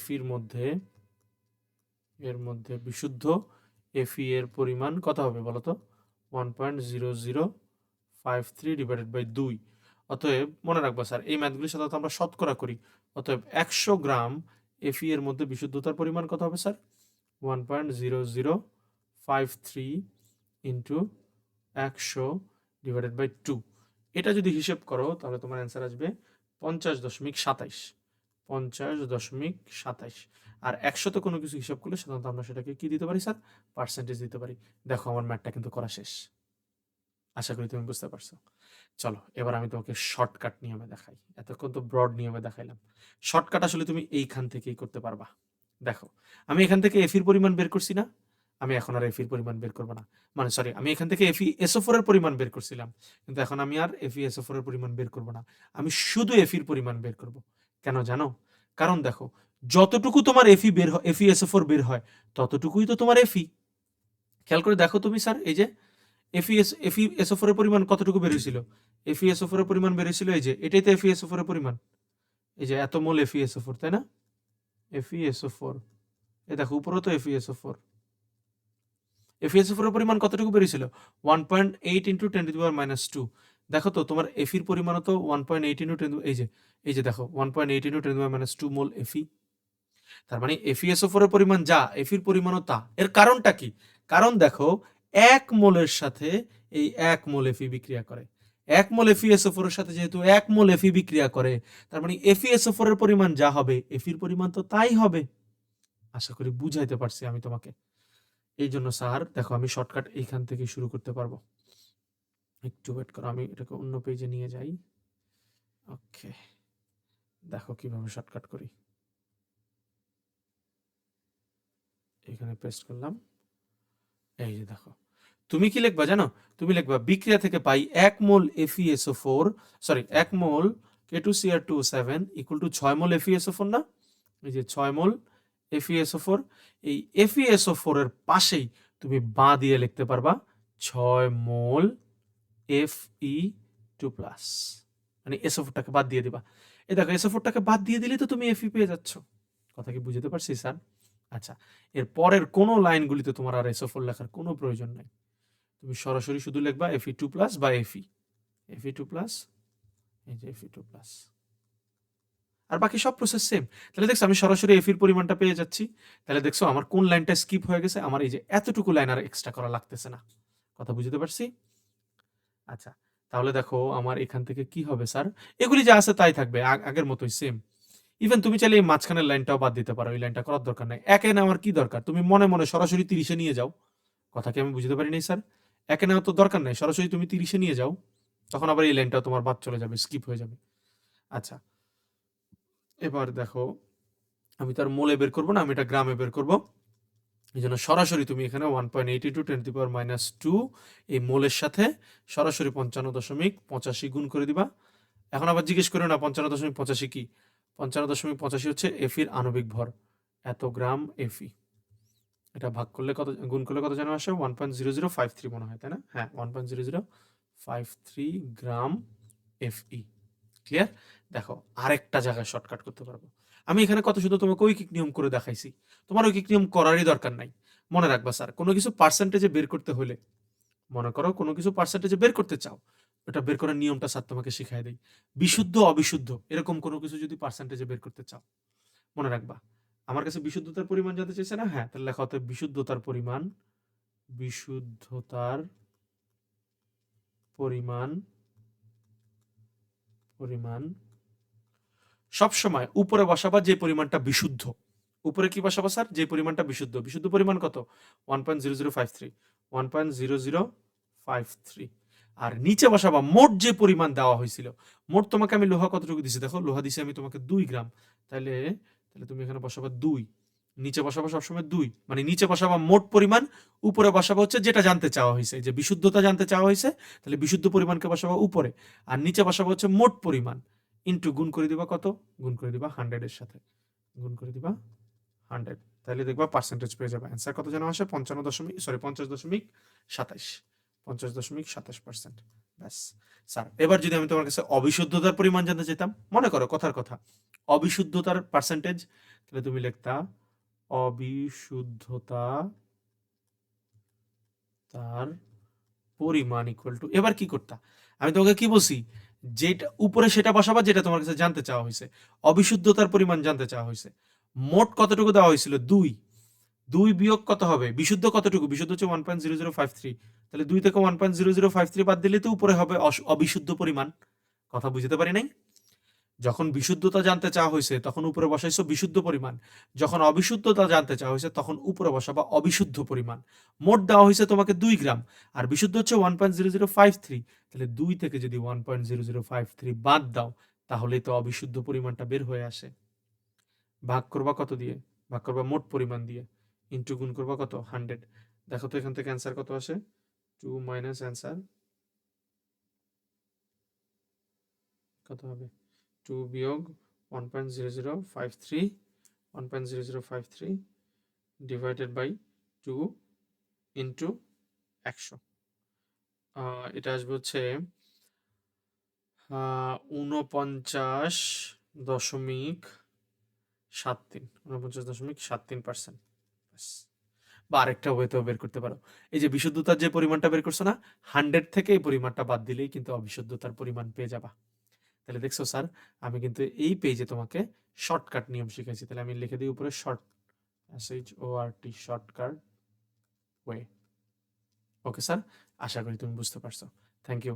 Feর মধ্যে বিশুদ্ধ Fe এর পরিমাণ কত হবে বলতো? 1.0053 ডিভাইডেড বাই 2। অতএব মনে রাখবা স্যার, এই ম্যাথগুলির সাথে আমরা শতকরা করি। অতএব 100 গ্রাম Fe এর মধ্যে বিশুদ্ধতার পরিমাণ কত হবে স্যার? 1.0053 into 100 divided by 2। এটা যদি হিসেব করো তাহলে তোমার অ্যান্সার আসবে 50.27। 50.27। আর 100তে কোনো কিছু হিসাব করলে সাধারণত আমরা সেটাকে কি দিতে পারি স্যার? পার্সেন্টেজ দিতে পারি। দেখো আমার ম্যাথটা কিন্তু করা শেষ, আশা করি তুমি বুঝতে পারছো। চলো এবার আমি তোমাকে শর্টকাট নিয়মে দেখাই। এতক্ষণ তো ব্রড নিয়মে দেখাইলাম, শর্টকাট আসলে তুমি এইখান থেকেই করতে পারবা। দেখো, আমি এখান থেকে এফির পরিমাণ বের করছি না, আমি এখন আর এফির পরিমাণ বের করবো না। মানে সরি, আমি এখান থেকে FeSO4 এর পরিমাণ বের করছিলাম, কিন্তু এখন আমি আর FeSO4 এর পরিমাণ বের করবো না, আমি শুধু এফির পরিমাণ বের করব। কেন জানো? কারণ দেখো, যতটুকু তোমার এফি বের হয়, FeSO4 বের হয়, ততটুকুই তো তোমার এফি। খেয়াল করে দেখো তুমি স্যার, এই যে FeSO4 এর পরিমাণ কতটুকু বেরিয়েছিল? FeSO4 এর পরিমাণ বেরিয়েছিল এই যে, এটাই তো FeSO4 এর পরিমাণ। এই যে এত মোল FeSO4, তাই না? FeSO4, এই দেখো উপরেও তো FeSO4। FeSO4 এর পরিমাণ কতটুকু বেরিয়েছিল? 1.8 ইন্টু 10⁻²। দেখো তো তোমার এফির পরিমাণও তো 1.8 ইন্টু 10, এই যে দেখো 1.8 ইন্টু 10⁻² মোল এফি। তার মানে FeSO4 এর পরিমাণ যা, এফির পরিমাণও তা। এর কারণটা কি? কারণ দেখো, 1 মোলের সাথে এই 1 মোল এফি বিক্রিয়া করে। 1 মোল FeSO4 এর সাথে যেহেতু 1 মোল এফি বিক্রিয়া করে, তার মানে FeSO4 এর পরিমাণ যা হবে, এফির পরিমাণ তো তাই হবে। আশা করি বুঝাইতে পারছি আমি তোমাকে। এই জন্য স্যার দেখো, আমি শর্টকাট এইখান থেকে শুরু করতে পারবো। একটু ওয়েট করো, আমি এটাকে অন্য পেজে নিয়ে যাই। ওকে, দেখো কিভাবে শর্টকাট করি। এখানে পেস্ট করলাম, এই যে দেখো। তুমি কি লিখবা জানো? তুমি লিখবা বিক্রিয়া থেকে পাই 1 মোল FeSO4, sorry 1 mole K2Cr2O7 equal to 6 mole FeSO4 না? এই যে 6 মোল FeSO4। এই FeSO4 এর পাশেই তুমি বাঁ দিয়ে লিখতে পারবা 6 মোল Fe2+, মানে SO4টাকে বাদ দিয়ে দিবা। এই দেখো SO4টাকে বাদ দিয়ে দিলে তো তুমি Fe পেয়ে যাচ্ছ। কথা কি বুঝতে পারছি স্যার? আচ্ছা, এর পরের কোনো লাইনগুলিতে তোমার আর SO4 লেখার কোনো প্রয়োজন নাই। তুমি সরাসরি শুধু লিখবা Fe2+ বা Fe, Fe2+, এই যে Fe2+, আর বাকি সব প্রসেস সেম। তাহলে দেখছো আমি সরাসরি এফির পরিমাণটা পেয়ে যাচ্ছি। তাহলে দেখছো আমার কোন লাইনটা স্কিপ হয়ে গেছে, আমার এই যে এতটুকু লাইন আর এক্সট্রা করা লাগতেছে না। কথা বুঝতে পারছি? আচ্ছা, তাহলে দেখো আমার এখান থেকে কি হবে স্যার? এগুলি যা আছে তাই থাকবে, আগের মতোই সেম। ইভেন তুমি চাইলে এই মাঝখানের লাইনটাও বাদ দিতে পারো, এই লাইনটা করার দরকার নাই। একে নেওয়ার কি দরকার? তুমি মনে মনে সরাসরি 30-এ নিয়ে যাও। কথা কি আমি বুঝতে পারি নাই স্যার? একে নেওয়ার তো দরকার নাই, সরাসরি তুমি 30-এ নিয়ে যাও, তখন আবার এই লাইনটাও তোমার বাদ চলে যাবে, স্কিপ হয়ে যাবে। আচ্ছা, এবার দেখো, আমি তার মোলে বের করবো না, আমি এটা গ্রামে বের করবো। এই জন্য সরাসরি তুমি এখানে 1.82 10⁻², এই মোলের সাথে সরাসরি 55.85 গুণ করে দিবা। এখন আবার জিজ্ঞেস করো না 55.85 কি? 55.85 হচ্ছে এফির আণবিক ভর, এত গ্রাম এফি। এটা ভাগ করলে কত, গুণ করলে কত যেন আসে? 1.0053 মনে হয়, তাই না? হ্যাঁ, 1.0053 গ্রাম এফই। ক্লিয়ার? দেখো আরেকটা জায়গায় শর্টকাট করতে পারবো আমি। এখানে কত শুধু তোমাকে ঐকিক নিয়ম করে দেখাইছি, তোমার ঐকিক নিয়ম করারই দরকার নাই। মনে রাখবা স্যার, কোনো কিছু পার্সেন্টেজে বের করতে হলে, মনে করো কোনো কিছু পার্সেন্টেজে বের করতে চাও, ওটা বের করার নিয়মটা স্যার তোমাকে শিখাই দেই। বিশুদ্ধ অবিশুদ্ধ এরকম কোনো কিছু যদি পার্সেন্টেজে বের করতে চাও, মনে রাখবা, আমার কাছে বিশুদ্ধতার পরিমাণ জানতে চাইছে না? হ্যাঁ, তাহলে লেখা হতো বিশুদ্ধতার পরিমাণ, বিশুদ্ধতার পরিমাণ, পরিমাণ সবসময় উপরে বসাবা যে পরিমাণটা বিশুদ্ধ। উপরে কি বসাবো স্যার? যে পরিমাণটা বিশুদ্ধ। বিশুদ্ধ পরিমাণ কত? 1.0053, 1.0053। আর নিচে বসাবা মোট যে পরিমাণ দেওয়া হয়েছিল। মোট তোমাকে আমি লোহা কতটুকু দিছি দেখো, লোহা দিছি আমি তোমাকে 2 গ্রাম। তাহলে তাহলে তুমি এখানে বসাবা 2, নিচে বসাবা সবসময় 2, মানে নিচে বসাবা মোট পরিমাণ, উপরে বসাবা হচ্ছে যেটা জানতে চাওয়া হয়েছে, যে বিশুদ্ধতা জানতে চাওয়া হয়েছে, তাহলে বিশুদ্ধ পরিমাণকে বসাবা উপরে, আর নিচে বসাবা হচ্ছে মোট পরিমাণ, ইন্টু গুণ করে দিবা কত? গুণ করে দিবা 100 এর সাথে, গুণ করে দিবা 100। তাহলে দেখবা পার্সেন্টেজ পেয়ে যাবে। অ্যান্সার কত যেন আসে? 50.27, 50.27%। ব্যাস স্যার, এবার যদি আমি তোমার কাছে অবিশুদ্ধতার পরিমাণ জানতে চাইতাম, মনে করো কথার কথা অবিশুদ্ধতার পার্সেন্টেজ, তাহলে তুমি লিখতা অবিশুদ্ধতা তার পরিমাণ ইকুয়াল টু, এবার কি করতা? আমি তোমাকে কি বলছি? যেটা উপরে সেটা বসাবা যেটা তোমার কাছে জানতে চাওয়া হয়েছে। অবিশুদ্ধতার পরিমাণ জানতে চাওয়া হয়েছে, মোট কতটুকু দেওয়া হয়েছিল? 2, 2 বিয়োগ কত হবে? বিশুদ্ধ কতটুকু? বিশুদ্ধ হচ্ছে 1.0053, তাহলে 2 থেকে 1.0053 বাদ দিলে তো উপরে হবে অবিশুদ্ধ পরিমাণ। কথা বুঝতে পারি নাই? যখন বিশুদ্ধতা জানতে চাওয়া হয়েছে তখন উপরে বসাইছো বিশুদ্ধ পরিমাণ, যখন অবিশুদ্ধতা জানতে চাওয়া হয়েছে তখন উপরে বসাবা অবিশুদ্ধ পরিমাণ। মোট দেওয়া হয়েছে তোমাকে 2 গ্রাম, আর বিশুদ্ধ হচ্ছে 1.0053, তাহলে 2 থেকে যদি 1.0053 বাদ দাও, তাহলেই তো অবিশুদ্ধ পরিমাণটা বের হয়ে আসে। ভাগ করবা কত দিয়ে? ভাগ করবা মোট পরিমাণ দিয়ে, ইন্টু গুণ করবা কত? 100। দেখো তো এখান থেকে অ্যান্সার কত আসে? 2 মাইনাস অ্যান্সার কত হবে? 2 বিয়োগ 1.0053 1.0053 ডিভাইডেড বাই 2 ইন্টু 100, এটা আসবে হচ্ছে 49.73%। বা আরেকটা ওয়েতেও বের করতে পারো। এই যে বিশুদ্ধতার যে পরিমাণটা বের করছো না, 100 থেকে এই পরিমাণটা বাদ দিলেই কিন্তু অবিশুদ্ধতার পরিমাণ পেয়ে যাবা। তাহলে দেখছো স্যার, আমি কিন্তু এই পেজে তোমাকে শর্টকাট নিয়ম শিখাইছি। তাহলে আমি লিখে দিই উপরে SHORT shortcut way. Okay sir, আশা করি তুমি বুঝতে পারছো। Thank you.